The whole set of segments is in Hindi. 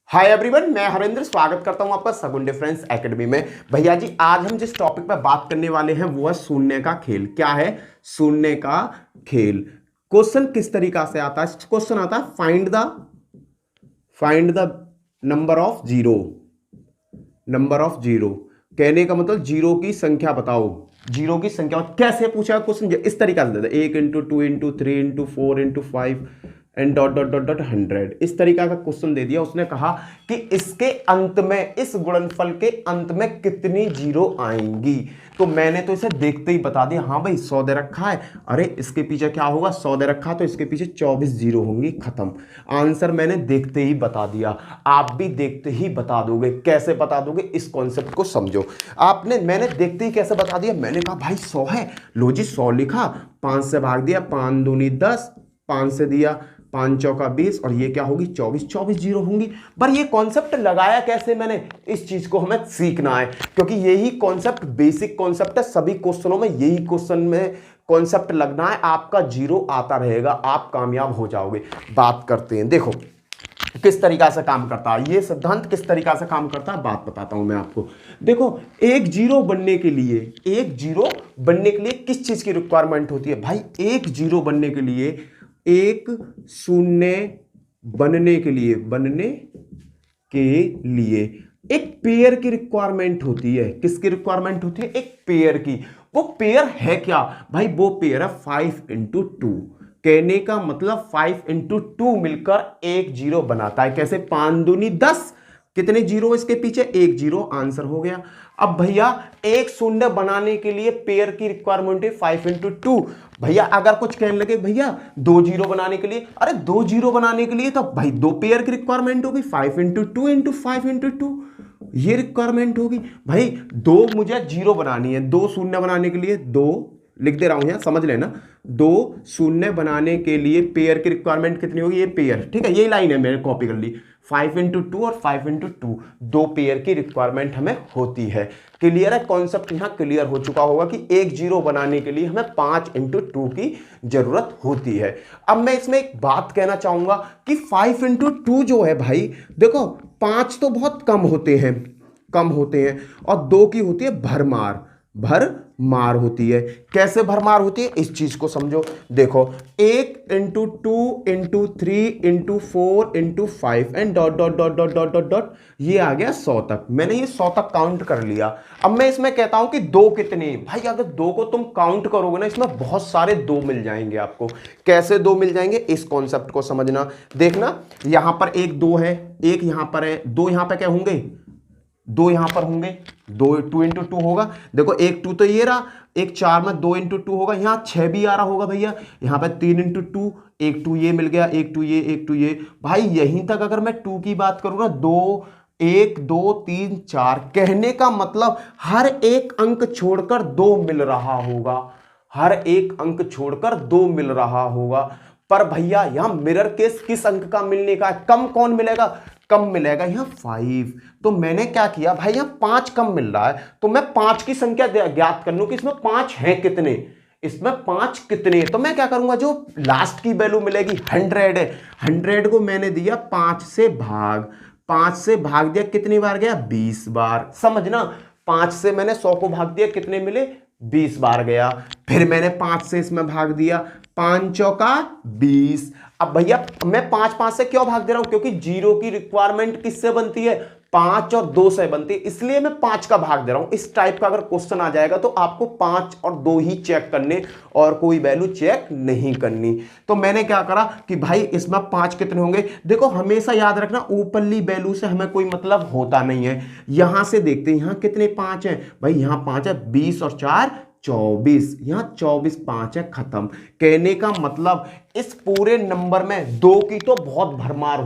हाय एवरीवन, मैं हरेंद्र स्वागत करता हूं आपका सगुन डिफरेंस एकेडमी में। भैया जी, आज हम जिस टॉपिक पर बात करने वाले हैं वो है शून्य का खेल। क्या है? शून्य का खेल। क्वेश्चन किस तरीका से आता है? क्वेश्चन आता है find the number of zero. Number of zero कहने का मतलब जीरो की संख्या बताओ। जीरो की संख्या कैसे पूछा क्वेश्चन? इस तरीका से देता है, 1 × 2 × 3 × 4 × 5 and dot dot dot dot 100। इस तरीका का क्वेश्चन दे दिया। उसने कहा कि इसके अंत में, इस गुणनफल के अंत में कितनी जीरो आएंगी। तो मैंने तो इसे देखते ही बता दिया, हाँ भाई 100 दे रखा है, अरे इसके पीछे क्या होगा, 100 दे रखा तो इसके पीछे 24 जीरो होंगी, खत्म। आंसर मैंने देखते ही बता दिया। आप भी देखते ही बता दोगे। कैसे बता दोगे? इस कॉन्सेप्ट को समझो। मैंने देखते ही कैसे बता दिया? मैंने कहा भाई 100 है, लो जी 100 लिखा, 5 से भाग दिया, 5 दूनी 10, 5 से दिया, 5 चौका 20, और ये क्या होगी? 24 जीरो होंगी। पर ये कॉन्सेप्ट लगाया कैसे मैंने? इस चीज को हमें सीखना है, क्योंकि यही कॉन्सेप्ट बेसिक कॉन्सेप्ट है। सभी क्वेश्चनों में यही क्वेश्चन में कॉन्सेप्ट लगना है। आपका जीरो आता रहेगा, आप कामयाब हो जाओगे। बात करते हैं, देखो किस तरीका से काम करता है ये सिद्धांत, किस तरीका से काम करता है बात बताता हूं मैं आपको। देखो, एक जीरो बनने के लिए किस चीज की रिक्वायरमेंट होती है भाई? एक जीरो बनने के लिए, एक शून्य बनने के लिए एक पेयर की रिक्वायरमेंट होती है। किसकी रिक्वायरमेंट होती है? एक पेयर की। वो पेयर है क्या भाई? वो पेयर है 5 × 2। कहने का मतलब 5 × 2 मिलकर एक जीरो बनाता है। कैसे? 5 दूनी 10, कितने जीरो इसके पीछे? एक जीरो, आंसर हो गया। अब भैया एक शून्य बनाने के लिए पेयर की रिक्वायरमेंट है 5 × 2। भैया अगर कुछ कहने लगे भैया दो जीरो बनाने के लिए, अरे दो जीरो बनाने के लिए तो भाई दो पेयर की रिक्वायरमेंट होगी, 5 × 2 × 5 × 2 ये रिक्वायरमेंट होगी। भाई दो मुझे जीरो बनानी है, दो शून्य बनाने के लिए, दो लिख दे रहा हूं यहां, समझ लेना। दो शून्य बनाने के लिए पेयर की रिक्वायरमेंट कितनी होगी? ये पेयर, ठीक है, ये लाइन है, मैंने कॉपी कर ली। 5 × 2 और 5 × 2 दो पेयर की रिक्वायरमेंट हमें होती है। क्लियर है? कॉन्सेप्ट यहां क्लियर हो चुका होगा कि एक जीरो बनाने के लिए हमें 5 × 2 की जरूरत होती है। अब मैं इसमें एक बात कहना चाहूंगा कि 5 × 2 जो है भाई, देखो 5 तो बहुत कम होते हैं और दो की होती है भरमार होती है। कैसे भरमार होती है इस चीज को समझो। देखो, 1 × 2 × 3 × 4 × 5 and dot dot dot dot dot dot dot, ये आ गया 100 तक। मैंने ये 100 तक काउंट कर लिया। अब मैं इसमें कहता हूं कि दो कितने? भाई अगर दो को तुम काउंट करोगे ना, इसमें बहुत सारे दो मिल जाएंगे आपको। कैसे दो मिल जाएंगे? इस कॉन्सेप्ट को समझना। देखना, यहां पर एक दो है, एक यहां पर है, दो यहां पर क्या होंगे? दो यहां पर होंगे, 2 × 2 होगा। देखो एक 2 तो ये रहा, एक 4 में 2 × 2 होगा, यहां 6 भी आ रहा होगा भैया। यहां पे 3 × 2, एक 2 ये मिल गया, एक 2 ये, एक 2 ये। भाई यहीं तक अगर मैं 2 की बात करूं ना, 2 1 2 3 4, कहने का मतलब हर एक अंक छोड़कर दो मिल रहा होगा। हर एक अंक छोड़कर दो मिल रहा होगा। पर भैया यहां मिरर केस किस अंक का मिलने का है? कम कौन मिलेगा? कम मिलेगा यहां 5। तो मैंने क्या किया भाई, यहां 5 कम मिल रहा है, तो मैं 5 की संख्या ज्ञात कर लूं कि इसमें 5 है कितने, इसमें 5 कितने। तो मैं क्या करूंगा, जो लास्ट की वैल्यू मिलेगी 100 है, 100 को मैंने दिया 5 से भाग, 5 से भाग दिया, कितनी बार गया? 20 बार। समझना, 5 से मैंने 100 को भाग दिया, कितने मिले? 20 बार गया। फिर मैंने 5 से इसमें भाग दिया, 5 चौका 20। अब भैया मैं 5 से क्यों भाग दे रहा हूं? क्योंकि जीरो की रिक्वायरमेंट किससे बनती है? 5 और 2 से बनती है, इसलिए मैं 5 का भाग दे रहा हूं। इस टाइप का अगर क्वेश्चन आ जाएगा तो आपको 5 और 2 ही चेक करने, और कोई वैल्यू चेक नहीं करनी। तो मैंने क्या करा कि भाई इसमें 5 कितने होंगे? देखो हमेशा याद रखना, ऊपरली वैल्यू से हमें कोई मतलब होता नहीं है। यहां से देखते हैं, यहां कितने 5 हैं भाई? यहां 5 है, 20 और 4 24, यहां 24 5 है, खत्म। कहने का मतलब इस पूरे नंबर में दो की तो बहुत भरमार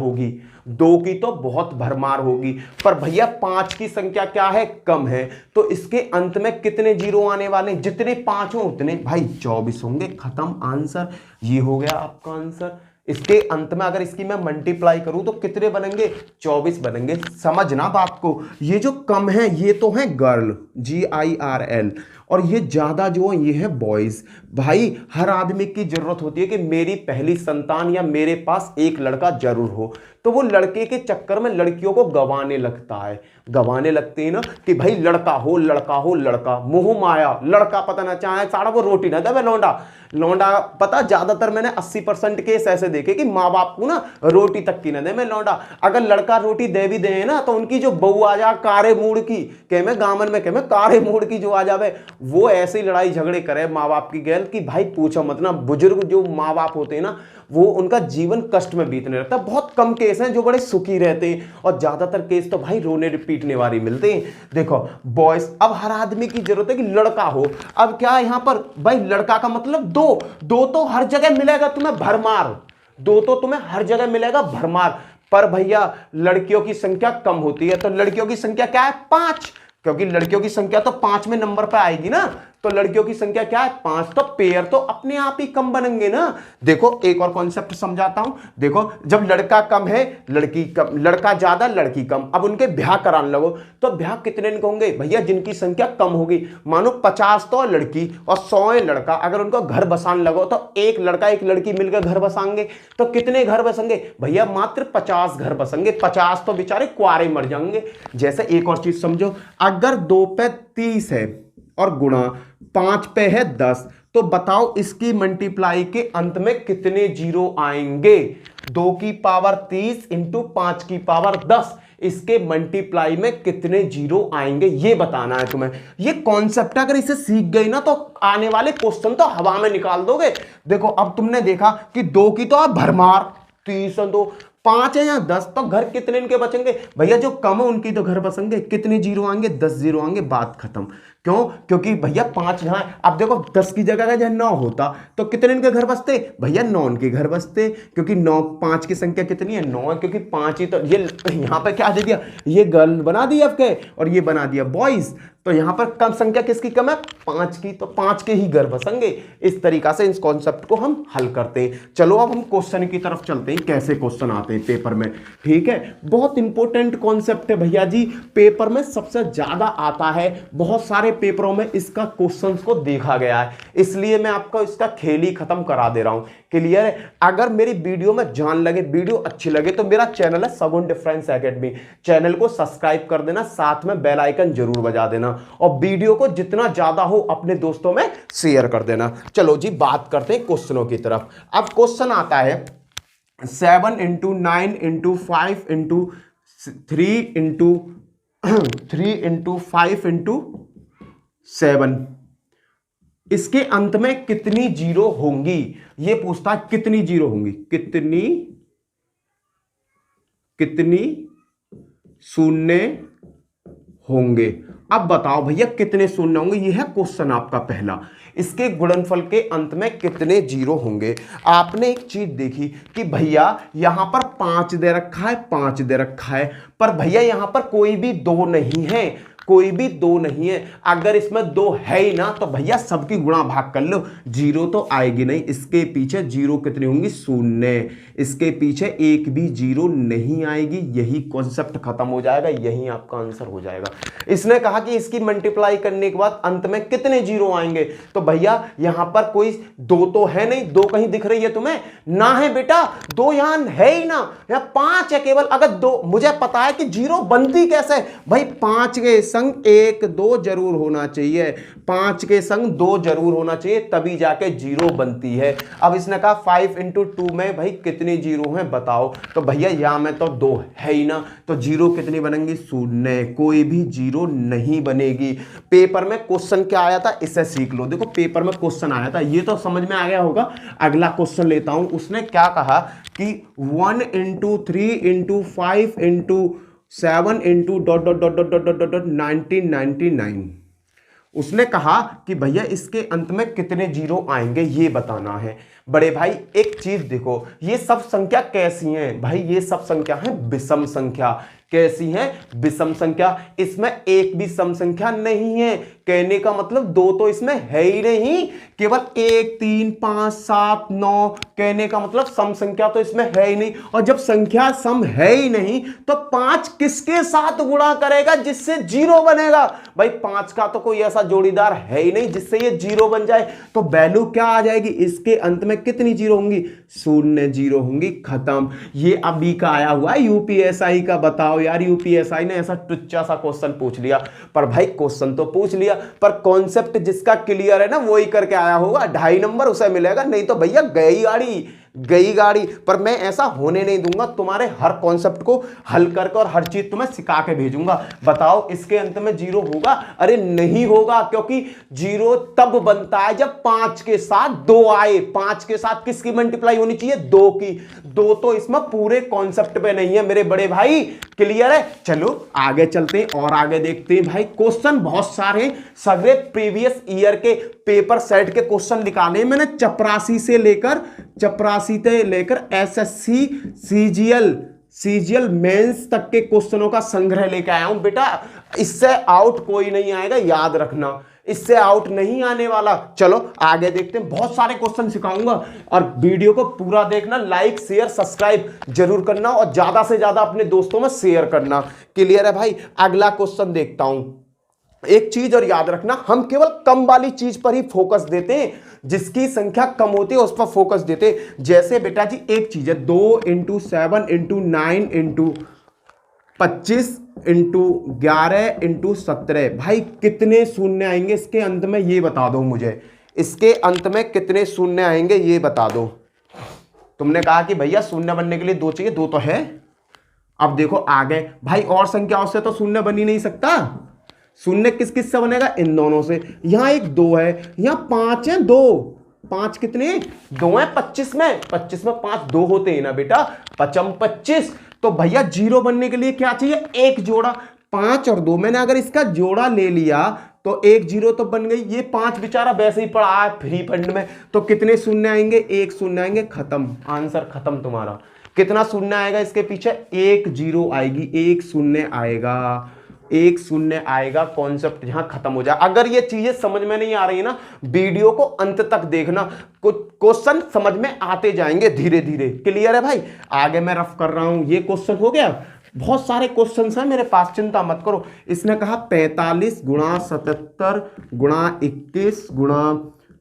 होगी, पर भैया 5 की संख्या क्या है? कम है। तो इसके अंत में कितने जीरो आने वाले? जितने 5 हो उतने भाई 24 होंगे, खत्म। आंसर ये हो गया आपका आंसर। इसके अंत में अगर इसकी मैं मल्टीप्लाई करूं तो कितने बनेंगे? 24 बनेंगे। समझना बात को। ये जो कम है ये तो है गर्ल, GIRL, और ये ज्यादा जो है ये है बॉयज। भाई हर आदमी की जरूरत होती है कि मेरी पहली संतान या मेरे पास एक लड़का जरूर हो। तो तो वो लड़के के चक्कर में लड़कियों को गंवाने लगता है, गंवाने लगते हैं ना कि भाई लड़का हो लड़का हो लड़का, मोह माया, लड़का पता ना चाहे साड़ा वो रोटी ना दे लौंडा, लौंडा पता ज्यादातर मैंने 80% केस ऐसे देखे कि माँ बाप को ना रोटी तक की ना दे मैं लौंडा। अगर लड़का रोटी दे भी दे ना तो उनकी जो बहू आ जा कारे मूड की, कह मैं गामन में कह मैं कारे मूड की जो आ जावे, वो ऐसी लड़ाई झगड़े करे माँ बाप की गैल कि भाई पूछो मत ना। बुजुर्ग जो माँ बाप होते हैं ना वो उनका जीवन कष्ट में बीतने लगता है। बहुत कम केस हैं जो बड़े सुखी रहते हैं और ज्यादातर केस तो भाई रोने पीटने वाली मिलते हैं। देखो बॉयज, अब हर आदमी की जरूरत है कि लड़का हो। अब क्या यहां पर भाई लड़का का मतलब दो, दो तो हर जगह मिलेगा तुम्हें भरमार, दो तो तुम्हें हर जगह मिलेगा भरमार। पर भैया लड़कियों की संख्या कम होती है, तो लड़कियों की संख्या क्या है 5, क्योंकि लड़कियों की संख्या तो 5वें नंबर पर आएगी ना, तो लड़कियों की संख्या क्या है 5, तो पेयर तो अपने आप ही कम बनेंगे ना। देखो एक और कॉन्सेप्ट समझाता हूं, देखो जब लड़का कम है लड़की कम, लड़का ज्यादा लड़की कम, अब उनके ब्याह कराने लगो तो ब्याह कितने होंगे भैया, जिनकी संख्या कम होगी, मानो 50 तो लड़की और 100 लड़का, अगर उनको घर बसाने लगो तो एक लड़का एक लड़की मिलकर घर बसाएंगे तो कितने घर बसेंगे भैया, मात्र 50 घर बसेंगे। 50 तो बेचारे कुआरे मर जाएंगे। जैसे एक और चीज समझो, अगर 2 पे 30 है और गुणा 5 पे है 10, तो बताओ इसकी मल्टीप्लाई के अंत में कितने जीरो आएंगे। 2 की पावर 30 इंटू 5 की पावर 10, इसके मल्टीप्लाई में कितने जीरो आएंगे ये बताना है तुम्हें। ये कॉन्सेप्ट अगर इसे सीख गई ना तो आने वाले क्वेश्चन तो हवा में निकाल दोगे। देखो अब तुमने देखा कि 2 की तो आप भरमार, 30 और 2 5 है या 10, तो घर कितने इनके बचेंगे भैया, जो कम है उनकी तो घर बसेंगे, कितने जीरो आएंगे 10 जीरो आएंगे, बात खत्म। क्यों? क्योंकि भैया 5 जहां, अब देखो 10 की जगह जहां 9 होता तो कितने इनके घर बसते भैया, 9 इनके घर बसते, क्योंकि 9 5 की संख्या कितनी है 9 है, क्योंकि 5 ही तो ये यहां पे क्या दे दिया, ये गर्ल बना दिया आपके और ये बना दिया बॉयज, तो यहां पर कम संख्या किसकी कम है 5 की, तो 5 के ही घर बसेंगे। इस तरीका से इस कॉन्सेप्ट को हम हल करते हैं। चलो अब हम क्वेश्चन की तरफ चलते हैं, कैसे क्वेश्चन आते हैं पेपर में। ठीक है, बहुत इंपॉर्टेंट कॉन्सेप्ट है भैया जी, पेपर में सबसे ज्यादा आता है, बहुत सारे पेपरों में इसका क्वेश्चंस को देखा गया है, इसलिए मैं आपको इसका खेल ही खत्म करा दे रहा हूं। क्लियर है? अगर मेरी वीडियो में जान लगे, वीडियो अच्छी लगे, तो मेरा चैनल है सगुन डिफरेंस एकेडमी, चैनल को सब्सक्राइब कर देना, साथ में बेल आइकन जरूर बजा देना और वीडियो को जितना ज्यादा हो अपने दोस्तों में शेयर कर देना। चलो जी बात करते हैं क्वेश्चनों की तरफ। अब क्वेश्चन आता है 7 into 9 into 5 into 3 into 3 into 5 into 7, इसके अंत में कितनी जीरो होंगी, ये पूछता है कितनी जीरो होंगी, कितनी शून्य होंगे। अब बताओ भैया कितने शून्य होंगे, ये है क्वेश्चन आपका पहला। इसके गुणनफल के अंत में कितने जीरो होंगे। आपने एक चीज देखी कि भैया यहां पर 5 दे रखा है, 5 दे रखा है, पर भैया यहां पर कोई भी 2 नहीं है, कोई भी 2 नहीं है। अगर इसमें 2 है ही ना तो भैया सबकी गुणा भाग कर लो, जीरो तो आएगी नहीं। इसके पीछे जीरो कितनी होंगी, शून्य, इसके पीछे एक भी जीरो नहीं आएगी। यही कॉन्सेप्ट खत्म हो जाएगा, यही आपका आंसर हो जाएगा। इसने कहा कि इसकी मल्टीप्लाई करने के बाद अंत में कितने जीरो आएंगे, तो भैया यहां पर कोई 2 तो है नहीं, 2 कहीं दिख रही है तुम्हें ना, है बेटा 2 यहां है ही ना, यहां 5 है केवल। अगर 2, मुझे पता है कि जीरो बनती कैसे भाई, 5 के संग 1 2 जरूर होना चाहिए, 5 के संग 2 जरूर होना चाहिए, तभी जाके जीरो बनती है। अब इसने कहा 5 इंटू 2 में भाई कितने जीरो हैं बताओ, तो भैया यहां में तो 2 है ही ना, तो जीरो कितनी बनेंगी, शून्य, कोई भी जीरो नहीं बनेगी। पेपर में क्वेश्चन क्या आया था इसे सीख लो। देखो पेपर में क्वेश्चन आया था, ये तो समझ में आ गया होगा। अगला क्वेश्चन लेता हूं, उसने क्या कहा कि 1 into 3 into 5 into 7 into dot dot dot dot dot dot 1999। उसने कहा कि भैया इसके अंत में कितने जीरो आएंगे ये बताना है। बड़े भाई एक चीज देखो, ये सब संख्या कैसी हैं भाई, ये सब संख्या है विषम संख्या। कैसी है, विषम संख्या। इसमें एक भी सम संख्या नहीं है, कहने का मतलब 2 तो इसमें है ही नहीं, केवल 1 3 5 7 9, कहने का मतलब सम संख्या तो इसमें है ही नहीं। और जब संख्या सम है ही नहीं तो 5 किसके साथ गुणा करेगा जिससे जीरो बनेगा भाई, 5 का तो कोई ऐसा जोड़ीदार है ही नहीं जिससे ये जीरो बन जाए। तो वैल्यू क्या आ जाएगी, इसके अंत में कितनी जीरो होंगी? 0 जीरो होंगी, खत्म। ये अभी का आया हुआ है यूपीएसआई का। बताओ यार, यूपीएसआई ने ऐसा टुच्चा सा क्वेश्चन पूछ लिया, पर भाई क्वेश्चन तो पूछ लिया, पर कॉन्सेप्ट जिसका क्लियर है ना वही करके आया होगा, 2.5 नंबर उसे मिलेगा, नहीं तो भैया गई गाड़ी। पर मैं ऐसा होने नहीं दूंगा, तुम्हारे हर कॉन्सेप्ट को हल करके और हर चीज तुम्हें सिखा के भेजूंगा। बताओ इसके अंत में जीरो होगा? अरे नहीं होगा, क्योंकि जीरो तब बनता है जब 5 के साथ 2 आए। 5 के साथ किसकी मल्टीप्लाई होनी चाहिए? 2 की। 2 तो इसमें पूरे कॉन्सेप्ट पे नहीं है मेरे बड़े भाई, क्लियर है? चलो आगे चलते हैं और आगे देखते हैं। भाई क्वेश्चन बहुत सारे सगरे प्रीवियस ईयर के पेपर सेट के क्वेश्चन निकाले मैंने, चपरासी से लेकर एसएससी सीजीएल मेंस तक के क्वेश्चनों का संग्रह लेके आया हूं बेटा। इससे आउट कोई नहीं आएगा, याद रखना, इससे आउट नहीं आने वाला। चलो आगे देखते हैं, बहुत सारे क्वेश्चन सिखाऊंगा और वीडियो को पूरा देखना, लाइक शेयर सब्सक्राइब जरूर करना और ज्यादा से ज्यादा अपने दोस्तों में शेयर करना, क्लियर है भाई? अगला क्वेश्चन देखता हूं। एक चीज और याद रखना, हम केवल कम वाली चीज पर ही फोकस देते हैं, जिसकी संख्या कम होती है उस पर फोकस देते हैं। जैसे बेटा जी एक चीज है 2 × 7 × 9 × 25 × 11 × 17। भाई कितने शून्य आएंगे इसके अंत में, ये बता दो मुझे। इसके अंत में कितने शून्य आएंगे ये बता दो। तुमने कहा कि भैया शून्य बनने के लिए 2 चाहिए, 2 तो है। अब देखो आगे भाई, और संख्याओं से तो शून्य बन ही नहीं सकता। शून्य किस किस से बनेगा? इन दोनों से। यहां एक 2 है, यहां 5 है, 2 5 कितने? 2 है 25 में 5 2 होते हैं ना बेटा, 5 25। तो भैया जीरो बनने के लिए क्या चाहिए? एक जोड़ा। 5 और 2 मैंने अगर इसका जोड़ा ले लिया तो एक जीरो तो बन गई। ये 5 बेचारा वैसे ही पड़ा है फ्री फंड में, तो कितने शून्य आएंगे? एक शून्य आएंगे, खत्म, आंसर खत्म तुम्हारा। कितना शून्य आएगा इसके पीछे? एक जीरो आएगी, एक शून्य आएगा, एक शून्य आएगा। कॉन्सेप्ट यहां खत्म हो जाए। अगर ये चीजें समझ में नहीं आ रही है ना, वीडियो को अंत तक देखना, कुछ क्वेश्चन समझ में आते जाएंगे धीरे धीरे, क्लियर है भाई? आगे मैं रफ कर रहा हूं, ये क्वेश्चन हो गया। बहुत सारे क्वेश्चन हैं मेरे पास, चिंता मत करो। इसने कहा 45 × 77 × 21 ×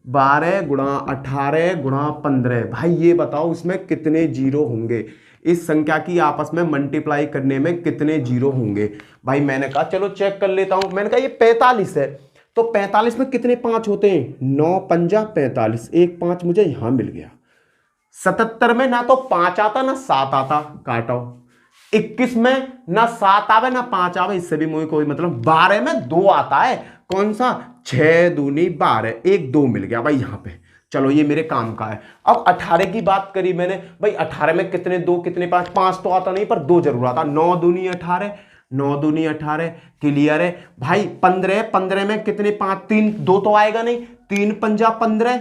12 × 18 × 15। भाई ये बताओ इसमें कितने जीरो होंगे? इस संख्या की आपस में मल्टीप्लाई करने में कितने जीरो होंगे? भाई मैंने कहा चलो चेक कर लेता हूं। मैंने कहा ये 45 है, तो 45 में कितने 5 होते हैं? 9 पंजा 45, एक 5 मुझे यहां मिल गया। 77 में ना तो 5 आता ना 7 आता, काटो। 21 में ना 7 आवे ना 5 आवे, इससे भी मुझे कोई मतलब। 12 में 2 आता है, कौन सा? 6 दूनी 12, एक 2 मिल गया भाई यहां पे। चलो ये मेरे काम का है। अब 18 की बात करी मैंने, भाई 18 में कितने 2 कितने 5? 5 तो आता नहीं पर 2 जरूर आता। 9 दूनी 18, 9 दूनी 18, क्लियर है भाई? 15 में कितने 5? 3, 2 तो आएगा नहीं, 3 पंजा 15।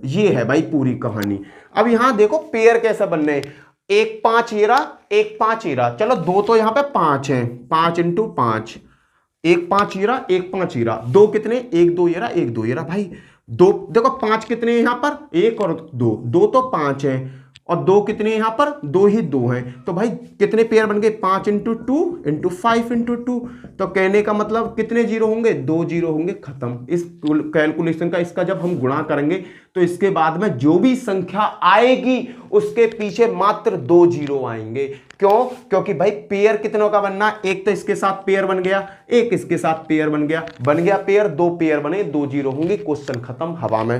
ये है भाई पूरी कहानी। अब यहां देखो पेयर कैसे बन रहे हैं, एक 5 ये रहा, एक 5 ये रहा। चलो 2 तो यहां पे 5 है, 5 × 5, एक 5 ये रहा, एक 5 ये रहा। 2 कितने? एक 2 ये रहा, एक 2 ये रहा। भाई 2 देखो 5 कितने यहां पर? 1 और 2, 2 तो 5 है, और 2 कितने यहां पर? 2 ही 2 हैं। तो भाई कितने पेयर बन गए? 5 × 2 × 5 × 2। तो कहने का मतलब कितने जीरो होंगे? 2 जीरो होंगे, खत्म। इस कैलकुलेशन का इसका जब हम गुणा करेंगे तो इसके बाद में जो भी संख्या आएगी उसके पीछे मात्र 2 जीरो आएंगे। क्यों? क्योंकि भाई पेयर कितनों का बनना? एक तो इसके साथ पेयर बन गया, एक इसके साथ पेयर बन गया पेयर, 2 पेयर बने, 2 जीरो होंगे, क्वेश्चन खत्म, हवा में।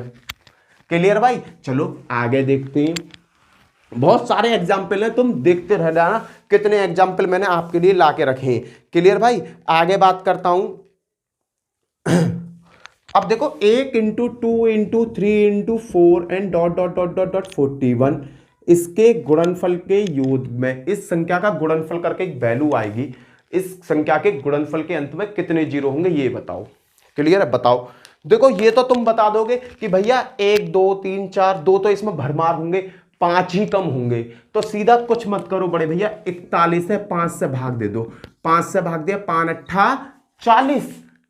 क्लियर भाई? चलो आगे देखते हैं। बहुत सारे एग्जाम्पल हैं, तुम देखते रह जाना कितने एग्जाम्पल मैंने आपके लिए लाके रखे हैं। क्लियर भाई? आगे बात करता हूं। अब देखो 1 × 2 × 3 × 4 एंड ... 41, इसके गुणनफल के योग में इस संख्या का गुणनफल करके एक वैल्यू आएगी। इस संख्या के गुणनफल के अंत में कितने जीरो होंगे ये बताओ। क्लियर है? बताओ। देखो ये तो तुम बता दोगे कि भैया 1 2 3 4, 2 तो इसमें भरमार होंगे, 5 ही कम होंगे। तो सीधा कुछ मत करो बड़े भैया, 41 है 5 से भाग दे दो। 5 से भाग दिया, 5 8 40,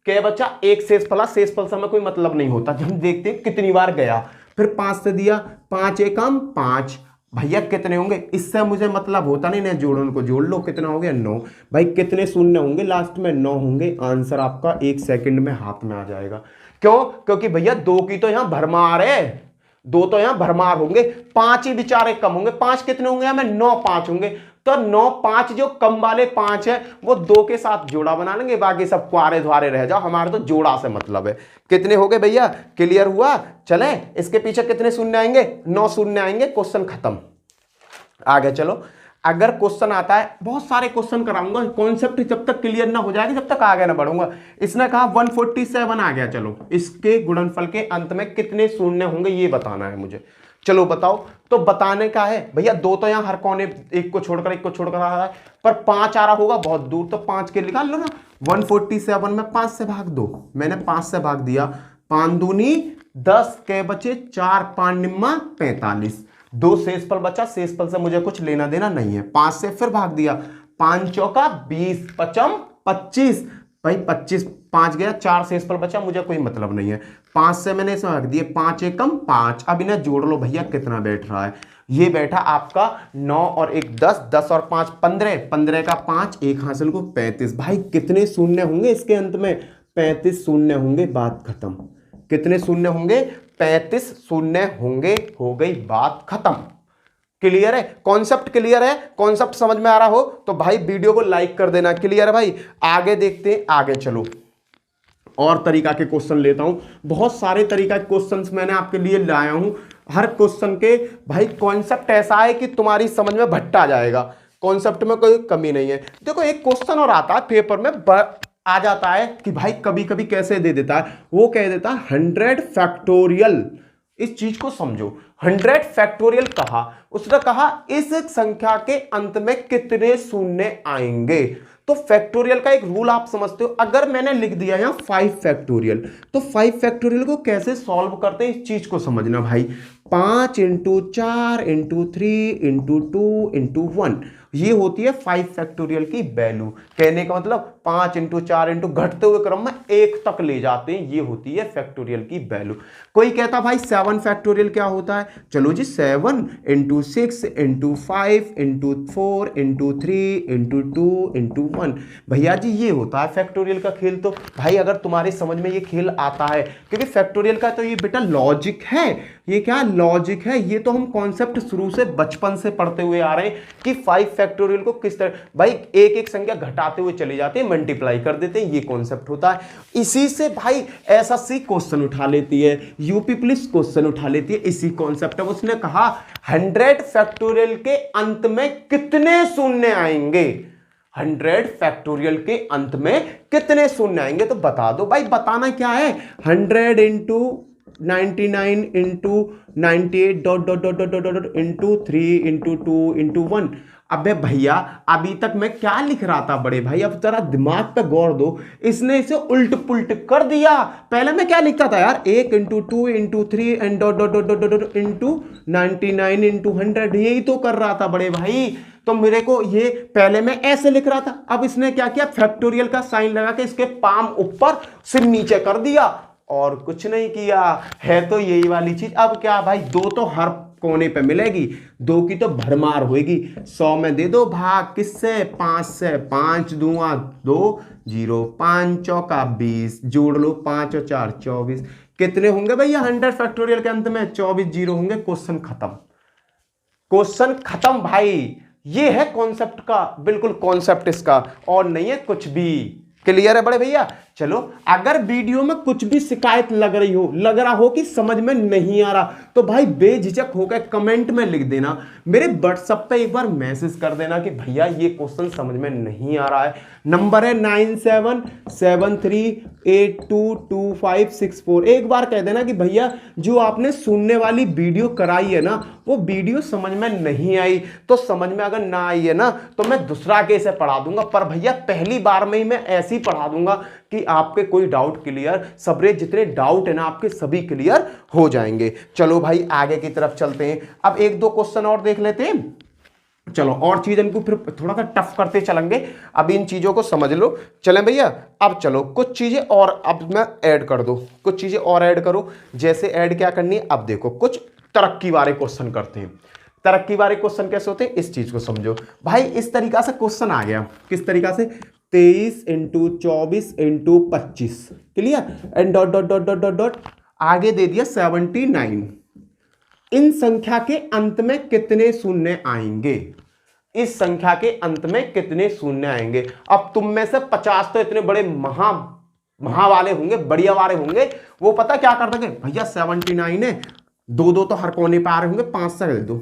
क्या बचा? एक शेषफल से हमें कोई मतलब नहीं होता, हम देखते हैं कितनी बार गया। फिर 5 से दिया, 5 एकम 5, भैया कितने होंगे? इससे मुझे मतलब होता नहीं ना, जोड़ो, उनको जोड़ लो, कितना हो गया? 9। भाई कितने शून्य होंगे लास्ट में? 9 होंगे। आंसर आपका 1 सेकंड में हाथ में आ जाएगा। क्यों? क्योंकि भैया 2 की तो यहां भरमार है, दो तो यहाँ भरमार होंगे, 5 ही बेचारे कम होंगे। 5 कितने होंगे हमें? 9 5 होंगे। तो 9 5 जो कम वाले 5 है वो 2 के साथ जोड़ा बना लेंगे, बाकी सब क्वारे द्वारे रह जाओ, हमारे तो जोड़ा से मतलब है। कितने हो गए भैया? क्लियर हुआ? चले इसके पीछे कितने शून्य आएंगे? 9 शून्य आएंगे। क्वेश्चन खत्म। आगे चलो। अगर क्वेश्चन आता है, बहुत सारे क्वेश्चन कराऊंगा, कॉन्सेप्ट जब तक क्लियर ना हो जाएगी जब तक आगे ना बढ़ूंगा। इसने कहा 147 आ गया, चलो इसके गुणनफल के अंत में कितने शून्य होंगे ये बताना है मुझे। चलो बताओ। तो बताने का है भैया, 2 तो यहां हर कोने एक को छोड़कर आ रहा है, पर 5 आ रहा होगा बहुत दूर, तो 5 के निकाल लो ना। 147 में 5 से भाग दो। मैंने 5 से भाग दिया, 5 दूनी 10 के बचे 4, 5 निम्मा 45, 2 शेषफल बचा, शेषफल से मुझे कुछ लेना देना नहीं है। 5 से फिर भाग दिया, 5 चौका 20, 5 25, भाई 25, 5 गया, 4 शेषफल बचा, मुझे कोई मतलब नहीं है। 5 से मैंने इसमें भाग दिए, 5 एकम 5। अब इन्हें जोड़ लो भैया, कितना बैठ रहा है? ये बैठा आपका 9 और 1 10, 10 और 5 15, 15 का 5, 1 हासिल को 35। भाई कितने शून्य होंगे इसके अंत में? 35 शून्य होंगे, बात खत्म। कितने शून्य होंगे? 35 शून्य होंगे, हो गई बात खत्म। क्लियर है? कॉन्सेप्ट क्लियर है? कॉन्सेप्ट समझ में आ रहा हो तो भाई वीडियो को लाइक कर देना। क्लियर है भाई? आगे देखते हैं, आगे चलो। और तरीका के क्वेश्चन लेता हूं, बहुत सारे तरीका के क्वेश्चंस मैंने आपके लिए लाया हूं। हर क्वेश्चन के भाई कॉन्सेप्ट ऐसा है कि तुम्हारी समझ में भट्टा जाएगा, कॉन्सेप्ट में कोई कमी नहीं है। देखो एक क्वेश्चन और आता है पेपर में, आ जाता है कि भाई कभी कभी कैसे दे देता है, वो कह देता है 100 फैक्टोरियल। इस चीज को समझो, 100 फैक्टोरियल कहा, उसने कहा इस संख्या के अंत में कितने शून्य आएंगे। तो फैक्टोरियल का एक रूल आप समझते हो, अगर मैंने लिख दिया यहां 5 फैक्टोरियल, तो 5 फैक्टोरियल को कैसे सॉल्व करते हैं इस चीज को समझना भाई। 5 × 4 × 3 × 2 × 1, ये होती है 5 फैक्टोरियल की वैल्यू। कहने का मतलब 5 × 4 घटते हुए क्रम में 1 तक ले जाते हैं, ये होती है फैक्टोरियल की वैल्यू। कोई कहता भाई 7 फैक्टोरियल क्या होता है? चलो जी 7 × 6 × 5 × 4 × 3 × 2 × 1, भैया जी ये होता है फैक्टोरियल का खेल। तो भाई अगर तुम्हारी समझ में ये खेल आता है, क्योंकि फैक्टोरियल का तो ये बेटा लॉजिक है, ये क्या लॉजिक है, ये तो हम कॉन्सेप्ट शुरू से बचपन से पढ़ते हुए आ रहे हैं कि 5 फैक्टोरियल को किस तरह भाई एक एक संख्या घटाते हुए चली जाती है, मल्टीप्लाई कर देते हैं, ये कॉन्सेप्ट होता है। इसी से भाई एसएससी क्वेश्चन उठा लेती है, यूपी पुलिस क्वेश्चन उठा लेती है, इसी कॉन्सेप्ट है। उसने कहा 100 फैक्टोरियल के अंत में कितने शून्य आएंगे, 100 फैक्टोरियल के अंत में कितने शून्य आएंगे, तो बता दो भाई। बताना क्या है? 100 × 99 × 98 ... × 3 × 2 × 1। अबे भैया अभी तक मैं क्या लिख रहा था बड़े भाई, अब जरा दिमाग पे गौर दो। इसने इसे उल्ट पुल्ट कर दिया। पहले मैं क्या लिखता था यार, 1 × 2 × 3 एंड ... × 99 × 100, यही तो कर रहा था बड़े भाई। तो मेरे को ये पहले मैं ऐसे लिख रहा था, अब इसने क्या किया, फैक्टोरियल का साइन लगा के इसके पाम ऊपर सिर नीचे कर दिया और कुछ नहीं किया है। तो यही वाली चीज। अब क्या भाई, 2 तो हर कोने पे मिलेगी, 2 की तो भरमार होगी। 100 में दे दो भाग, किससे? 5 से। 5 दूंगा 2 0, 5 चौका 20, जोड़ लो 5 और 4 24। कितने होंगे भैया 100 फैक्टोरियल के अंत में? 24 जीरो होंगे। क्वेश्चन खत्म, क्वेश्चन खत्म भाई। ये है कॉन्सेप्ट का, बिल्कुल कॉन्सेप्ट इसका, और नहीं है कुछ भी। क्लियर है बड़े भैया? चलो, अगर वीडियो में कुछ भी शिकायत लग रहा हो कि समझ में नहीं आ रहा, तो भाई बेझिझक होकर कमेंट में लिख देना, मेरे व्हाट्सएप पे एक बार मैसेज कर देना कि भैया ये क्वेश्चन समझ में नहीं आ रहा है। नंबर है 9773822564। एक बार कह देना कि भैया जो आपने सुनने वाली वीडियो कराई है ना, वो वीडियो समझ में नहीं आई। तो समझ में अगर ना आई है ना, तो मैं दूसरा कैसे पढ़ा दूंगा, पर भैया पहली बार में ही मैं ऐसे ही पढ़ा दूंगा कि आपके कोई डाउट क्लियर, सबरे जितने डाउट है ना आपके सभी क्लियर हो जाएंगे। चलो भाई आगे की तरफ चलते हैं। अब 1-2 क्वेश्चन और देख लेते हैं। चलो, और चीज इनको फिर थोड़ा सा टफ करते चलेंगे। अब इन चीजों को समझ लो। चलें भैया, अब चलो कुछ चीजें और अब मैं ऐड कर दो, कुछ चीजें और ऐड करो। जैसे ऐड क्या करनी है, अब देखो कुछ तरक्की वाले क्वेश्चन करते हैं। तरक्की वाले क्वेश्चन कैसे होते हैं, इस चीज को समझो भाई। इस तरीका से क्वेश्चन आ गया, किस तरीका से? 23 × 24 × 25, क्लियर, एंड ... आगे दे दिया 79। इन संख्या के अंत में कितने शून्य आएंगे, इस संख्या के अंत में कितने शून्य आएंगे। अब तुम में से 50 तो इतने बड़े महा वाले होंगे, बढ़िया वाले होंगे, वो पता क्या कर देंगे, भैया 79 है, दो दो तो हर कोने पे आ रहे होंगे, 5 से दे दो,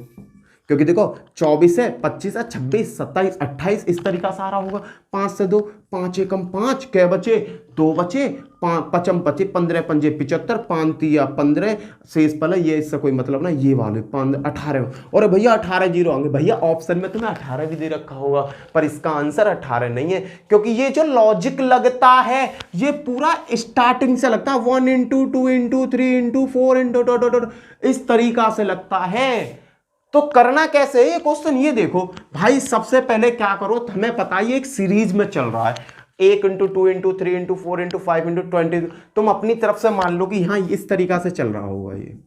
क्योंकि देखो 24 है, 25 है, 26, 27, 28 इस तरीका से आ रहा होगा। 5 से 2, 5 एकम 5, क्या बचे, 2 बचे, 5 बचे, 15 पंजे 75, 5 तिया 15, शेष पल ये, इससे कोई मतलब ना, ये वाले 18। और भैया 18 जीरो होंगे, भैया ऑप्शन में तुम्हें 18 भी दे रखा होगा, पर इसका आंसर 18 नहीं है, क्योंकि ये जो लॉजिक लगता है ये पूरा स्टार्टिंग से लगता है, 1 इंटू 2 इंटू 3 इंटू 4 इंटू इस तरीका से लगता है। तो करना कैसे है ये क्वेश्चन, ये देखो भाई, सबसे पहले क्या करो, हमें पता है एक सीरीज में चल रहा है, 1 into 2 into 3 into 4 into 5 into 20, तुम अपनी तरफ से मान लो कि यहाँ इस तरीका से चल रहा होगा ये,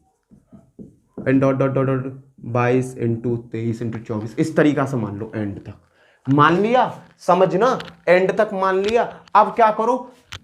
and dot dot dot dot 22 into 23 into 24 इस तरीका से मान लो, एंड तक मान लिया, समझना, एंड तक मान लिया। अब क्या करो,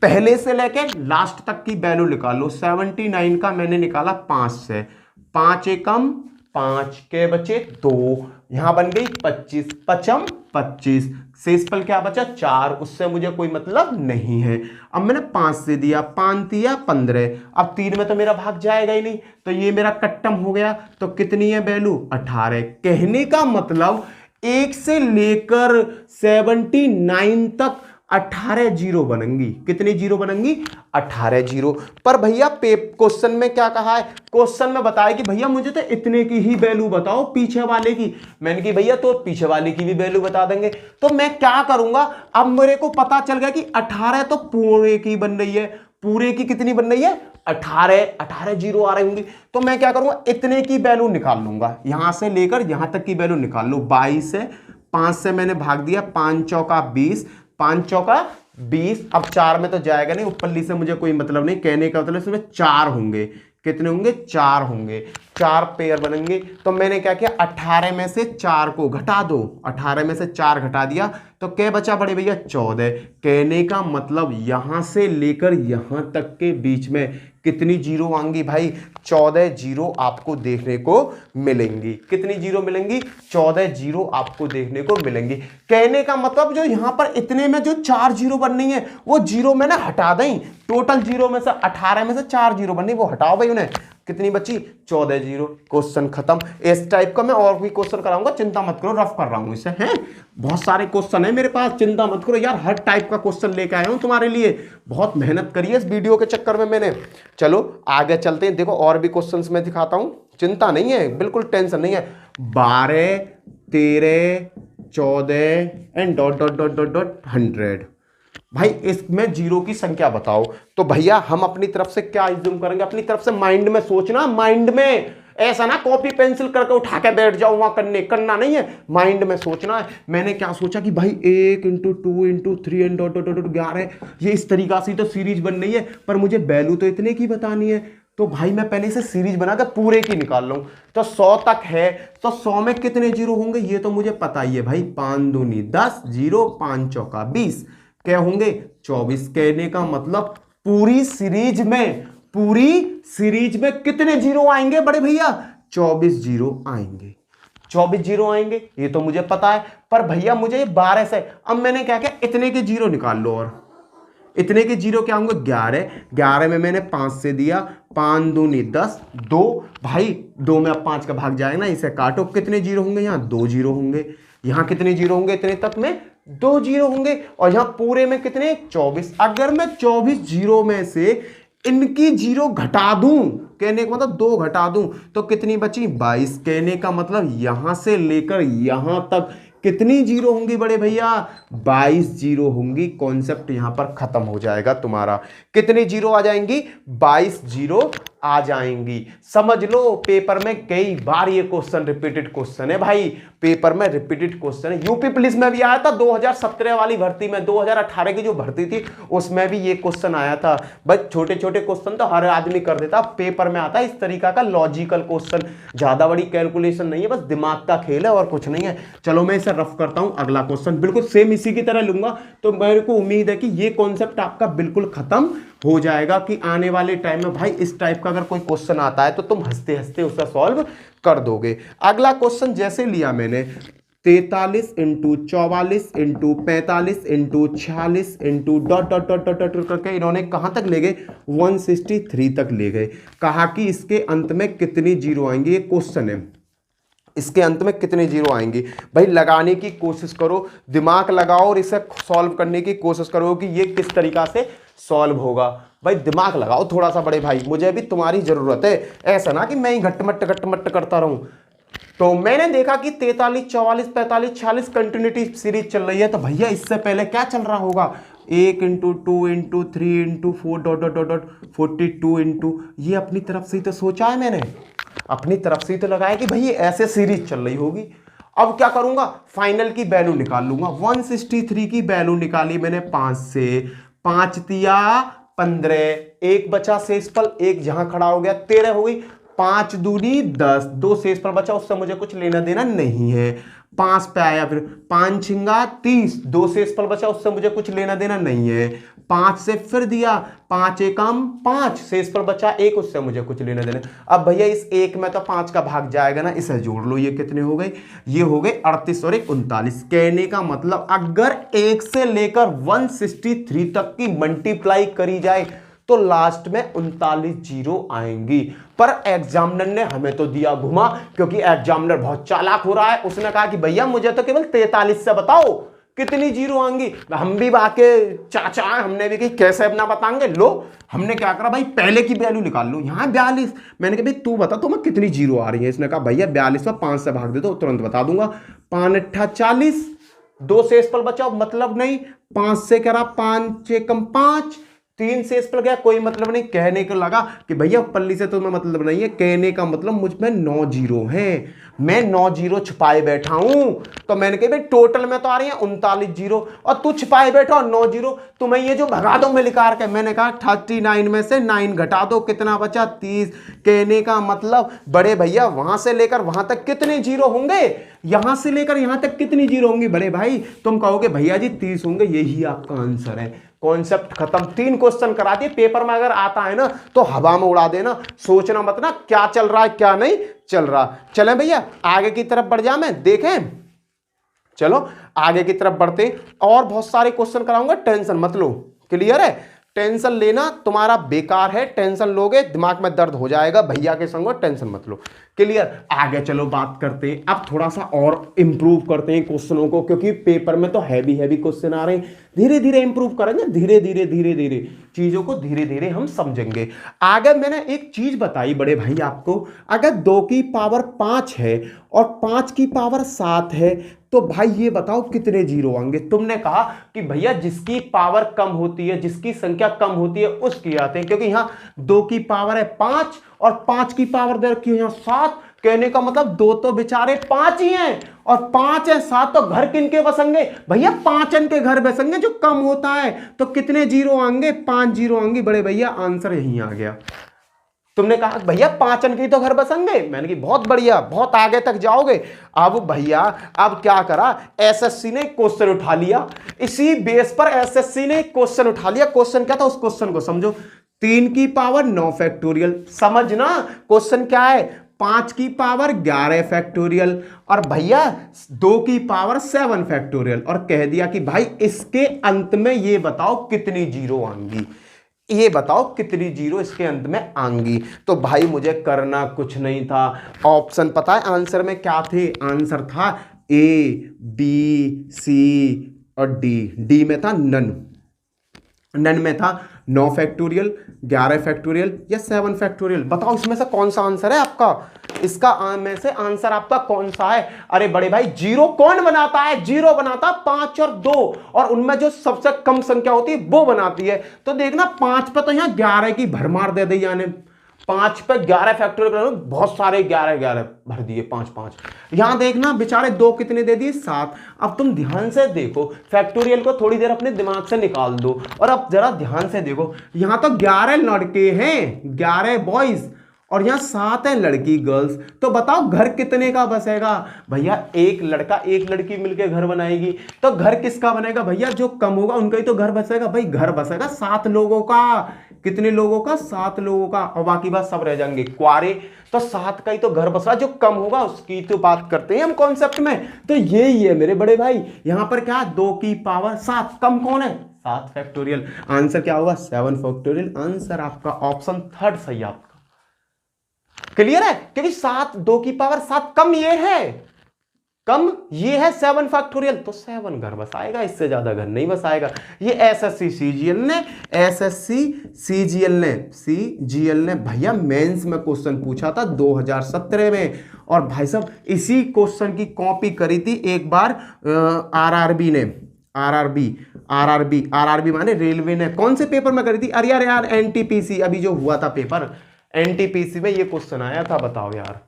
पहले से लेके लास्ट तक की वैल्यू निकालो। 79 का मैंने निकाला 5 से, 5 एकम 5 के बचे 2, यहां बन गई 25, 5 25, शेषफल क्या बचा 4, उससे मुझे कोई मतलब नहीं है। अब मैंने 5 से दिया, 5 दिया 15, अब 3 में तो मेरा भाग जाएगा ही नहीं, तो ये मेरा कट्टम हो गया, तो कितनी है वैल्यू 18। कहने का मतलब 1 से लेकर 79 तक 18 जीरो बनेंगी, कितनी जीरो बनेंगी 18 जीरो। पर भैया क्वेश्चन में क्या कहा है, क्वेश्चन में बताया कि भैया मुझे तो इतने की ही वैल्यू बताओ पीछे वाले की, मैंने कि भैया तो पीछे वाले की भी वैल्यू बता देंगे। तो मैं क्या करूंगा, अब मेरे को पता चल गया कि 18 तो पूरे की बन रही है, पूरे की कितनी बन रही है 18 जीरो आ रही होंगी, तो मैं क्या करूंगा, इतने की वैल्यू निकाल लूंगा, यहां से लेकर यहां तक की वैल्यू निकाल लो। 22 है, 5 से मैंने भाग दिया, 5 चौका 20, 5 चौका 20, अब 4 में तो जाएगा नहीं, ऊपरली से मुझे कोई मतलब नहीं, कहने का मतलब इसमें 4 होंगे, कितने होंगे 4 होंगे, 4 पेयर बनेंगे। तो मैंने क्या किया, 18 में से 4 को घटा दो, 18 में से 4 घटा दिया तो क्या बचा बड़े भैया 14। कहने का मतलब यहां से लेकर यहां तक के बीच में कितनी जीरो आएंगी भाई, 14 जीरो आपको देखने को मिलेंगी। कितनी जीरो मिलेंगी, 14 जीरो आपको देखने को मिलेंगी। कहने का मतलब जो यहां पर इतने में जो 4 जीरो बननी है वो जीरो मैंने हटा दें, टोटल जीरो में से 18 में से 4 जीरो बननी, वो हटाओ भाई उन्हें, कितनी बची 14 जीरो। क्वेश्चन खत्म। इस टाइप का मैं और भी क्वेश्चन कराऊंगा, चिंता मत करो, रफ कर रहा हूं इसे, हैं बहुत सारे क्वेश्चन है मेरे पास, चिंता मत करो यार, हर टाइप का क्वेश्चन लेके आया हूं तुम्हारे लिए, बहुत मेहनत करी है इस वीडियो के चक्कर में मैंने। चलो आगे चलते हैं, देखो और भी क्वेश्चंस मैं दिखाता हूं, चिंता नहीं है, बिल्कुल टेंशन नहीं है। 12 13 14 and dot dot dot dot dot 100, भाई इसमें जीरो की संख्या बताओ। तो भैया हम अपनी तरफ से क्या इज्यूम करेंगे, अपनी तरफ से माइंड में सोचना, माइंड में ऐसा ना कॉपी पेंसिल करके उठा के बैठ जाओ वहां करना नहीं है, माइंड में सोचना है। मैंने क्या सोचा कि भाई 1 into 2 into 3 and dot dot dot 11, ये इस तरीका से तो सीरीज बन रही है, पर मुझे वैल्यू तो इतने की बतानी है, तो भाई मैं पहले से सीरीज बना के पूरे की निकाल लूं। तो 100 तक है, तो 100 में कितने जीरो होंगे ये तो मुझे पता ही है भाई, 5 दूनी 10, जीरो 5 चौका 20, क्या होंगे 24। कहने का मतलब पूरी सीरीज में कितने जीरो आएंगे बड़े भैया, 24 जीरो आएंगे, 24 जीरो आएंगे, ये तो मुझे पता है। पर भैया मुझे 12 से, अब मैंने क्या किया, इतने के जीरो निकाल लो, और इतने के जीरो क्या होंगे 11, 11 में मैंने 5 से दिया, 5 दूनी 10, 2 भाई 2 में अब 5 का भाग जाएगा ना, इसे काटो, कितने जीरो होंगे, यहाँ 2 जीरो होंगे, यहाँ कितने जीरो होंगे, इतने तक में 2 जीरो होंगे, और यहां पूरे में कितने 24। अगर मैं 24 जीरो में से इनकी जीरो घटा दूं, कहने का मतलब 2 घटा दूं, तो कितनी बची 22। कहने का मतलब यहां से लेकर यहां तक कितनी जीरो होंगी बड़े भैया, 22 जीरो होंगी। कॉन्सेप्ट यहां पर खत्म हो जाएगा तुम्हारा। कितनी जीरो आ जाएंगी, 22 जीरो आ जाएंगी। समझ लो पेपर में कई बार ये क्वेश्चन रिपीटेड क्वेश्चन है भाई, पेपर में रिपीटेड क्वेश्चन है। यूपी पुलिस में भी आया था 2017 वाली भर्ती में, 2018 की जो भर्ती थी उसमें भी ये क्वेश्चन आया था। बस छोटे छोटे क्वेश्चन तो हर आदमी कर देता, पेपर में आता है इस तरीका का लॉजिकल क्वेश्चन, ज्यादा बड़ी कैलकुलेशन नहीं है, बस दिमाग का खेल है और कुछ नहीं है। चलो मैं इसे रफ करता हूं, अगला क्वेश्चन बिल्कुल सेम इसी की तरह लूंगा, तो मेरे को उम्मीद है कि ये कॉन्सेप्ट आपका बिल्कुल खत्म हो जाएगा, कि आने वाले टाइम में भाई इस टाइप का पे अगर कोई क्वेश्चन आता है तो तुम हंसते हंसते उसे सॉल्व कर दोगे। अगला क्वेश्चन जैसे लिया मैंने 43 into 44 into 45 into 46 into dot dot dot dot dot करके इन्होंने कहां तक ले गए 163 तक ले गए। कहा कि इसके अंत में कितनी जीरो आएंगे, ये क्वेश्चन है, इसके अंत में कितने जीरो आएंगे। भाई लगाने की कोशिश करो, दिमाग लगाओ और इसे सॉल्व करने की कोशिश करो कि ये किस तरीका से सॉल्व होगा। भाई दिमाग लगाओ थोड़ा सा बड़े भाई, मुझे भी तुम्हारी जरूरत है, ऐसा ना कि मैं ही घटमट करता रहूं। तो मैंने देखा कि 43 44 45 46 कंटिन्यूटी सीरीज चल रही है, तो भैया इससे पहले क्या चल रहा होगा 1 into 2 into 3 into 4 dot dot dot 42 into, ये अपनी तरफ से ही तो सोचा है मैंने, अपनी तरफ से ही तो लगाया कि भाई ऐसे सीरीज चल रही होगी। अब क्या करूंगा, फाइनल की वैल्यू निकाल लूंगा। 163 की वैल्यू निकाली मैंने 5 से, 5 तिया 15, एक बचा शेषफल, एक जहां खड़ा हो गया 13 हो गई, 5 दूनी 10, 2 शेषफल बचा, उससे मुझे कुछ लेना देना नहीं है। 5 पे आया, फिर 5 छिंगा 30, 2 शेषफल बचा, उससे मुझे कुछ लेना देना नहीं है। 5 से फिर दिया, 5 एकम 5, शेषफल बचा 1, उससे मुझे कुछ लेना देना। अब भैया इस 1 में तो 5 का भाग जाएगा ना, इसे जोड़ लो, ये कितने हो गए, ये हो गए 38 और 39। कहने का मतलब अगर 1 से लेकर 163 तक की मल्टीप्लाई करी जाए तो लास्ट में 39 जीरो आएंगी। पर एग्जामिनर ने हमें तो दिया घुमा, क्योंकि एग्जामिनर बहुत चालाक हो रहा है। उसने कहा कि भैया मुझे तो केवल 43 से बताओ कितनी जीरो आएंगी। हम भी बाके चाचा हैं, हमने भी कही कैसे अपना बताएंगे। लो हमने क्या करा भाई, पहले की वैल्यू निकाल लो। यहाँ 42, मैंने कहा भाई तू बता तुम्हें कितनी जीरो आ रही है। इसने कहा भैया 42 में 5 से भाग दे दो, तुरंत बता दूंगा। 5 8 40, 2 शेषफल बचा, मतलब नहीं। 5 से कह रहा 5 एकम 5, 3 शेषफल गया, कोई मतलब नहीं। कहने को लगा कि भैया पल्ली से तो मैं मतलब नहीं है, कहने का मतलब मुझ में 9 जीरो हैं, मैं 9 जीरो छुपाए बैठा हूं। तो मैंने कहा भाई टोटल में तो आ रही है 39 जीरो, और तू छुपाए बैठा 9 जीरो, तुम्हें ये जो भगा दो मैं लिखा के। मैंने कहा 39 में से 9 घटा दो, कितना बचा 30। कहने का मतलब बड़े भैया वहां से लेकर वहां तक कितने जीरो होंगे, यहां से लेकर यहां तक कितनी जीरो होंगी बड़े भाई। तुम कहोगे भैया जी 30 होंगे, यही आपका आंसर है। कॉन्सेप्ट खत्म। 3 क्वेश्चन करा दिए, पेपर में अगर आता है ना तो हवा में उड़ा देना, सोचना मत ना क्या चल रहा है क्या नहीं चल रहा। चलें भैया आगे की तरफ बढ़ जा, मैं देखें, चलो आगे की तरफ बढ़ते। और बहुत सारे क्वेश्चन कराऊंगा, टेंशन मत लो। क्लियर है, टेंशन लेना तुम्हारा बेकार है, टेंशन लोगे दिमाग में दर्द हो जाएगा। भैया के संग टेंशन मत लो। क्लियर, आगे चलो बात करते हैं। अब थोड़ा सा और इंप्रूव करते हैं क्वेश्चनों को, क्योंकि पेपर में तो हैवी क्वेश्चन आ रहे हैं। धीरे धीरे इंप्रूव करेंगे, धीरे धीरे चीजों को धीरे धीरे हम समझेंगे। आगे मैंने एक चीज बताई बड़े भाई आपको, अगर 2 की पावर 5 है और 5 की पावर 7 है तो भाई ये बताओ कितने जीरो आएंगे। तुमने कहा कि भैया जिसकी पावर कम होती है, जिसकी संख्या कम होती है उसकी आते हैं, क्योंकि यहां 2 की पावर है 5 और 5 की पावर दे रखी है यहां 7। कहने का मतलब 2 तो बेचारे 5 ही हैं, और 5 है 7 तो घर किनके बसेंगे भैया, 5 के घर बसेंगे जो कम होता है। तो कितने जीरो आएंगे, 5 जीरो आएंगे बड़े भैया। आंसर यहीं आ गया। तुमने कहा भैया 5 अंक ही तो घर बसेंगे, मैंने कहा बहुत बढ़िया, बहुत आगे तक जाओगे। अब भैया अब क्या करा, एसएससी ने क्वेश्चन उठा लिया, इसी बेस पर एसएससी ने क्वेश्चन उठा लिया। क्वेश्चन क्या था उस क्वेश्चन को समझो। 3 की पावर 9 फैक्टोरियल, समझना क्वेश्चन क्या है। 5 की पावर 11 फैक्टोरियल और भैया 2 की पावर 7 फैक्टोरियल, और कह दिया कि भाई इसके अंत में ये बताओ कितनी जीरो आएंगी, ये बताओ कितनी जीरो इसके अंत में आएंगी। तो भाई मुझे करना कुछ नहीं था, ऑप्शन पता है आंसर में क्या थे। आंसर था ए बी सी और डी। डी में था नन, नन में था 9 फैक्टोरियल, 11 फैक्टोरियल या 7 फैक्टोरियल। बताओ इसमें से कौन सा आंसर है आपका, इसका में से आंसर आपका कौन सा है। अरे बड़े भाई जीरो कौन बनाता है, जीरो बनाता 5 और 2, और उनमें जो सबसे कम संख्या होती है वो बनाती है। तो देखना 5 पे तो यहाँ 11 की भरमार दे दी, यानी 5 पे 11 फैक्टोरियल, बहुत सारे 11 भर दिए, 5 यहां देखना बेचारे 2 कितने दे दिए, 7। अब तुम ध्यान से देखो, फैक्टोरियल को थोड़ी देर अपने दिमाग से निकाल दो, और अब जरा ध्यान से देखो, यहां तो 11 लड़के हैं, 11 बॉयज, और यहां 7 है लड़की गर्ल्स। तो बताओ घर कितने का बसेगा भैया, एक लड़का एक लड़की मिलकर घर बनाएगी, तो घर किसका बनेगा भैया, जो कम होगा उनका ही तो घर बसेगा। भाई घर बसेगा 7 लोगों का। कितने लोगों का? 7 लोगों का, और बाकी बात सब रह जाएंगे क्वारे। तो 7 का ही तो घर बसा, जो कम होगा उसकी तो बात करते हैं हम कॉन्सेप्ट में। तो यही है मेरे बड़े भाई, यहां पर क्या 2 की पावर 7, कम कौन है? 7 फैक्टोरियल। आंसर क्या होगा? 7 फैक्टोरियल। आंसर आपका ऑप्शन 3 सही आपका। क्लियर है? क्योंकि 7 2 की पावर 7 कम ये है, कम ये है 7 फैक्टोरियल, तो 7 घर बसाएगा, इससे ज्यादा घर नहीं बसाएगा। ये एसएससी सीजीएल ने भैया मेंस में क्वेश्चन पूछा था 2017 में, और भाई साहब इसी क्वेश्चन की कॉपी करी थी एक बार आरआरबी ने। आरआरबी माने रेलवे ने। कौन से पेपर में करी थी? अरे यार एनटीपीसी, अभी जो हुआ था पेपर एनटीपीसी में, ये क्वेश्चन आया था। बताओ यार,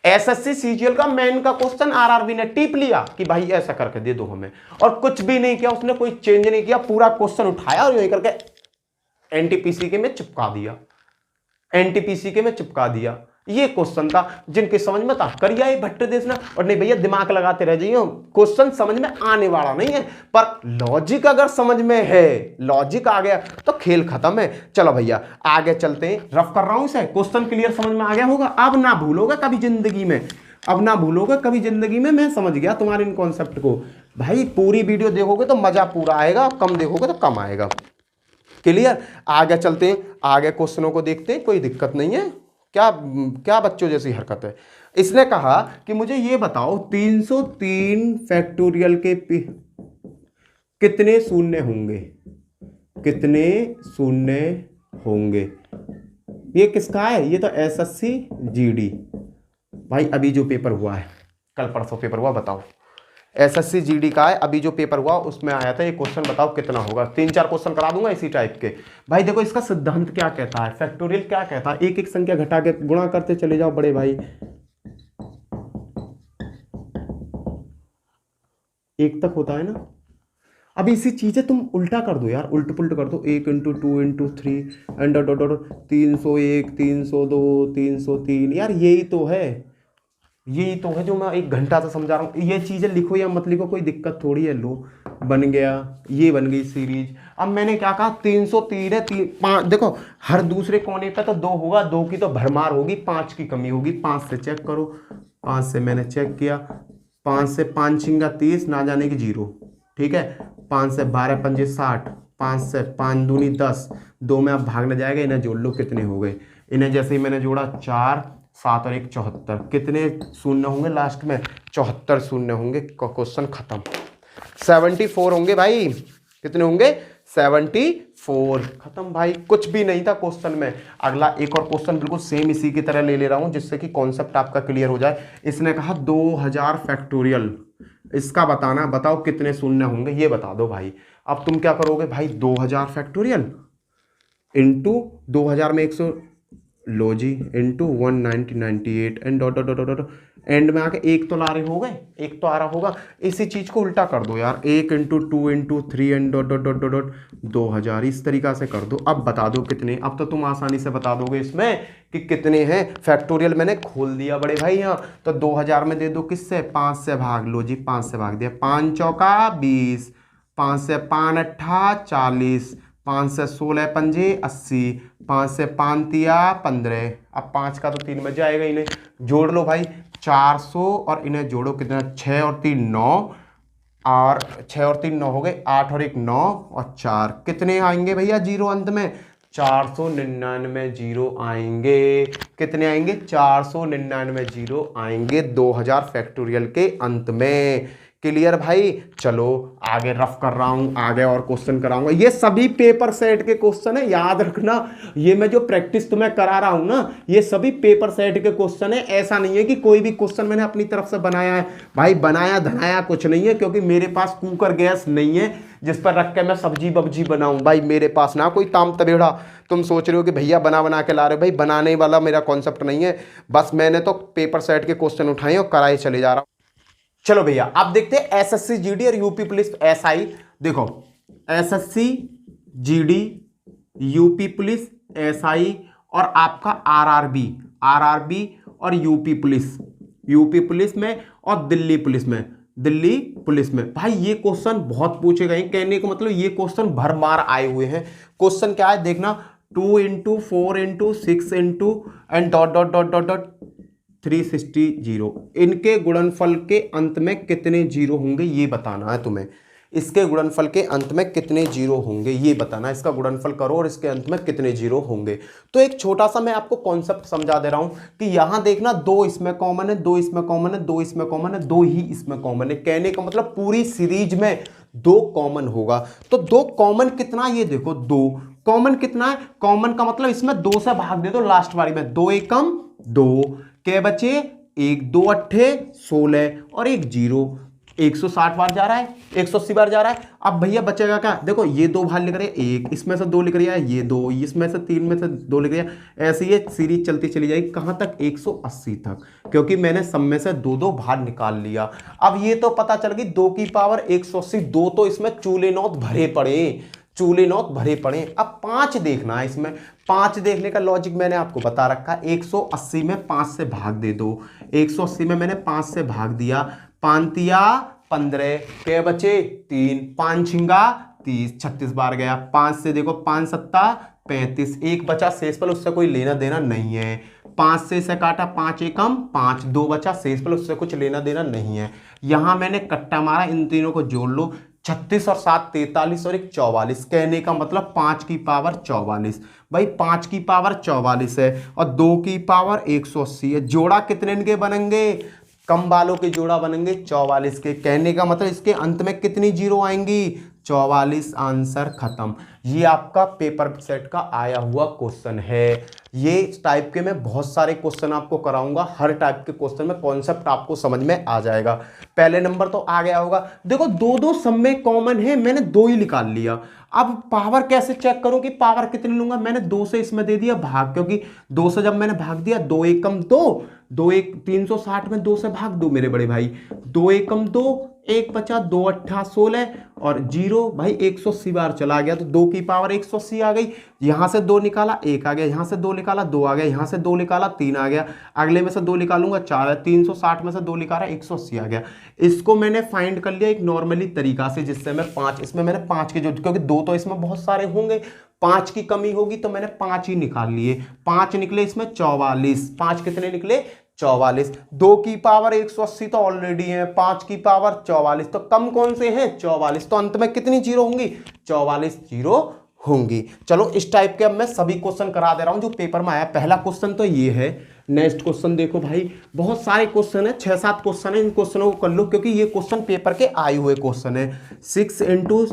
एसएससी सीजीएल का मेन का क्वेश्चन आरआरबी ने टिप लिया कि भाई ऐसा करके दे दो हमें, और कुछ भी नहीं किया उसने, कोई चेंज नहीं किया, पूरा क्वेश्चन उठाया और यही करके एनटीपीसी के में चिपका दिया। ये क्वेश्चन था, जिनके समझ में था करिया ये भट्ट देशना, और नहीं भैया दिमाग लगाते रह जाइए, क्वेश्चन समझ में आने वाला नहीं है, पर लॉजिक अगर समझ में है, लॉजिक आ गया तो खेल खत्म है। चलो भैया आगे चलते हैं, रफ कर रहा हूं इसे। क्वेश्चन क्लियर समझ में आ गया होगा, अब ना भूलोगे कभी जिंदगी में, मैं समझ गया तुम्हारे इन कॉन्सेप्ट को। भाई पूरी वीडियो देखोगे तो मजा पूरा आएगा, कम देखोगे तो कम आएगा। क्लियर? आगे चलते हैं, आगे क्वेश्चनों को देखते हैं, कोई दिक्कत नहीं है। क्या बच्चों जैसी हरकत है। इसने कहा कि मुझे ये बताओ 303 फैक्टोरियल के कितने शून्य होंगे? ये किसका है? ये तो एसएससी जीडी। भाई अभी जो पेपर हुआ है, कल परसों पेपर हुआ, बताओ एसएससी जीडी का है। अभी जो पेपर हुआ उसमें आया था ये क्वेश्चन, बताओ कितना होगा। 3-4 क्वेश्चन करा दूंगा इसी टाइप के। भाई देखो इसका सिद्धांत क्या कहता है, फैक्टोरियल क्या कहता है, एक एक संख्या घटा के गुणा करते चले जाओ बड़े भाई, एक तक होता है ना। अब इसी चीजें तुम उल्टा कर दो यार, उल्ट पुल्ट कर दो, 1 × 2 × 3 एंड 301 302 303, यार यही तो है जो मैं 1 घंटा से समझा रहा हूँ। ये चीजें लिखो या मत लिखो कोई दिक्कत थोड़ी है। लो बन गया, ये बन गई सीरीज। अब मैंने क्या कहा, 303 है, 5 देखो हर दूसरे कोने पे तो 2 होगा, 2 की तो भरमार होगी, 5 की कमी होगी। 5 से चेक करो, 5 से मैंने चेक किया, 5 से 5 छिंगा 30, ना जाने की 0, ठीक है। 5 से 12 पंजे 60, 5 से 5 दूनी 10, 2 में अब भागने जाएगा, इन्हें जोड़ लो कितने हो गए। इन्हें जैसे ही मैंने जोड़ा 4 7 और 1 74, कितने शून्य होंगे लास्ट में? 74 शून्य होंगे। क्वेश्चन खत्म। 74 होंगे भाई, कितने होंगे? 74 खत्म भाई, कुछ भी नहीं था क्वेश्चन में। अगला एक और क्वेश्चन बिल्कुल सेम इसी की तरह ले रहा हूं, जिससे कि कॉन्सेप्ट आपका क्लियर हो जाए। इसने कहा 2000 फैक्टोरियल, इसका बताना, बताओ कितने शून्य होंगे, ये बता दो भाई। अब तुम क्या करोगे भाई, 2000 फैक्टोरियल इंटू 2000 में 100 लो जी, इंटू 198 एंड डॉट एंड में आके एक तो ला रहे हो गए, एक तो आ रहा होगा। इसी चीज को उल्टा कर दो यार, 1 × 2 × 3 एंड डॉट 2000, इस तरीका से कर दो। अब बता दो कितने। अब तो तुम आसानी से बता दोगे इसमें कि कितने हैं फैक्टोरियल। मैंने खोल दिया बड़े भाई यहाँ, तो 2000 में दे दो किससे? 5 से भाग लो जी, 5 से भाग दिया, 5 चौका 20, 5 से 5 अट्ठा 40, 5 से 16 पंजे 80, 5 से 5 तिया 15। अब 5 का तो 3 में जाएगा, इन्हें जोड़ लो भाई, 400 और इन्हें जोड़ो, कितना? 6 और 3 9, और 6 और 3 9 हो गए, 8 और 1 9 और 4, कितने आएंगे भैया जीरो अंत में? 499 जीरो आएंगे। कितने आएंगे? 499 जीरो आएंगे 2000 फैक्टोरियल के अंत में। क्लियर भाई? चलो आगे रफ कर रहा हूं, आगे और क्वेश्चन कराऊंगा। ये सभी पेपर सेट के क्वेश्चन है, याद रखना। ये मैं जो प्रैक्टिस तुम्हें करा रहा हूं ना, ये सभी पेपर सेट के क्वेश्चन है। ऐसा नहीं है कि कोई भी क्वेश्चन मैंने अपनी तरफ से बनाया है भाई, बनाया धनाया कुछ नहीं है, क्योंकि मेरे पास कुकर गैस नहीं है जिस पर रख के मैं सब्जी बब्जी बनाऊं। भाई मेरे पास ना कोई ताम तबेड़ा तुम सोच रहे हो कि भैया बना के ला रहे हो। भाई बनाने वाला मेरा कॉन्सेप्ट नहीं है, बस मैंने तो पेपर सेट के क्वेश्चन उठाए और कराए चले जा रहा हूं। चलो भैया अब देखते हैं एसएससी जीडी और यूपी पुलिस एसआई। देखो SSC GD, UP police SI और आपका आरआरबी और यूपी पुलिस में और दिल्ली पुलिस में। भाई ये क्वेश्चन बहुत पूछे गए, कहने को मतलब ये क्वेश्चन भरमार आए हुए हैं। क्वेश्चन क्या है देखना, 2 × 4 × 6 into and dot dot dot dot dot 360 zero. इनके गुणनफल के अंत में कितने जीरो होंगे ये बताना है तुम्हें। इसके गुणनफल के अंत में कितने जीरो होंगे ये बताना। इसका गुणनफल करो और इसके अंत में कितने जीरो होंगे। तो एक छोटा सा मैं आपको कॉन्सेप्ट समझा दे रहा हूं कि यहां देखना 2 इसमें कॉमन है, 2 इसमें कॉमन है, 2 इसमें कॉमन है, 2 ही इसमें कॉमन है। कहने का मतलब पूरी सीरीज में 2 कॉमन होगा। तो 2 कॉमन कितना, ये देखो 2 कॉमन कितना है। कॉमन का मतलब इसमें 2 से भाग दे दो लास्ट वाली में। 2 एकम 2 के बचे 1, 2 अट्ठे 16 और 1 जीरो। 160 बार जा रहा है, 180 बार जा रहा है। अब भैया बचेगा क्या, देखो ये 2 बाहर लिख रहे हैं, 1 इसमें से 2 लिख रही है, ये 2 इसमें से 3 में से 2 लिख रही है। ऐसे ये सीरीज चलती चली जाएगी कहां तक, 180 तक, क्योंकि मैंने सब में से 2 बाहर निकाल लिया। अब ये तो पता चल गई 2 की पावर 180, 2 तो इसमें चूले नौत भरे पड़े, चूले नौत भरे पड़े। अब 5 देखना है इसमें। 5 देखने का लॉजिक मैंने आपको बता रखा है। 180 में 5 से भाग दे दो। 180 में मैंने 5 से भाग दिया, 5 तिया 15 के बचे 3, 5 छिंगा 30, 36 बार गया। 5 से देखो 5 सत्ता 35, 1 बचा शेष पर, उससे कोई लेना देना नहीं है। 5 से इसे काटा, 5 एकम 5, 2 बचा शेष पर, उससे कुछ लेना देना नहीं है। यहां मैंने कट्टा मारा, इन तीनों को जोड़ लो, 36 और 7 43 और 1 44। कहने का मतलब 5 की पावर 44। भाई 5 की पावर 44 है और 2 की पावर 180 है। जोड़ा कितने इनके बनेंगे, कम वालों के जोड़ा बनेंगे 44 के। कहने का मतलब इसके अंत में कितनी जीरो आएंगी, 44। आंसर खत्म। ये आपका पेपर सेट का आया हुआ क्वेश्चन है। ये इस टाइप के मैं बहुत सारे क्वेश्चन आपको कराऊंगा। हर टाइप के क्वेश्चन में कॉन्सेप्ट आपको समझ में आ जाएगा। पहले नंबर तो आ गया होगा। देखो 2 सब में कॉमन है, मैंने 2 ही निकाल लिया। अब पावर कैसे चेक करूं कि पावर कितनी लूंगा, मैंने 2 से इसमें दे दिया भाग, क्योंकि 2 से जब मैंने भाग दिया, 2 एकम 2, 2 एक 360 में 2 से भाग दो मेरे बड़े भाई, 2 एकम 2, 1 बचा, 2 अट्ठा 16 और जीरो। भाई 180 बार चला गया तो 2 की पावर 180 आ गई। यहां से 2 निकाला 1 आ गया, यहां से 2 निकाला 2 आ गया, यहां से 2 निकाला 3 आ गया, अगले में से 2 निकालूंगा 4, 360 में से 2 निकाला 180 आ गया। इसको मैंने फाइंड कर लिया एक नॉर्मली तरीका से, जिससे मैं 5, इसमें मैंने 5 के जो, क्योंकि 2 तो इसमें बहुत सारे होंगे, 5 की कमी होगी तो मैंने 5 ही निकाल लिए। 5 निकले इसमें 44। 5 कितने निकले, 44। 2 की पावर 180 तो ऑलरेडी है, 5 की पावर 44, तो कम कौन से हैं, 44। तो अंत में कितनी जीरो होंगी, 44 जीरो होंगी। चलो इस टाइप के अब मैं सभी क्वेश्चन करा दे रहा हूं जो पेपर में आया। पहला क्वेश्चन तो ये है। नेक्स्ट क्वेश्चन देखो भाई, बहुत सारे क्वेश्चन है, 6-7 क्वेश्चन है। इन क्वेश्चनों को कर लो क्योंकि ये क्वेश्चन पेपर के आए हुए क्वेश्चन है। 6 ×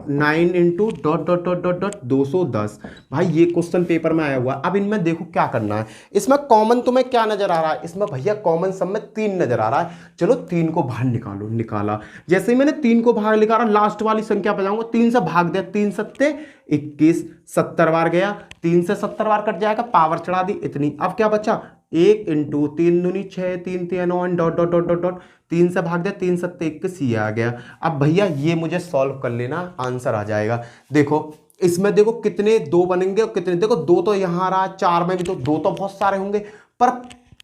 9 × dot dot dot dot dot 210। भाई ये क्वेश्चन पेपर में आया हुआ। अब इनमें देखो क्या करना है। इसमें कॉमन तुम्हें क्या नजर आ रहा है, इसमें भैया कॉमन सब में 3 नजर आ रहा है। चलो 3 को बाहर निकालो, निकाला। जैसे ही मैंने 3 को बाहर निकाला, लास्ट वाली संख्या पे जाऊंगा, 3 से भाग दिया, 3 सत्ते 21, 70 बार गया, 3 से 70 बार कट जाएगा, पावर चढ़ा दी इतनी। अब क्या बचा, 1 × 3 दूनी 6, 3 तिया 9 dot dot dot dot dot 3 से भाग दिया, 3 सत्ते 21, ये आ गया। अब भैया ये मुझे सॉल्व कर लेना, आंसर आ जाएगा। देखो इसमें देखो कितने 2 बनेंगे और कितने, देखो 2 तो यहां आ रहा है, 4 में भी तो 2 तो बहुत सारे होंगे, पर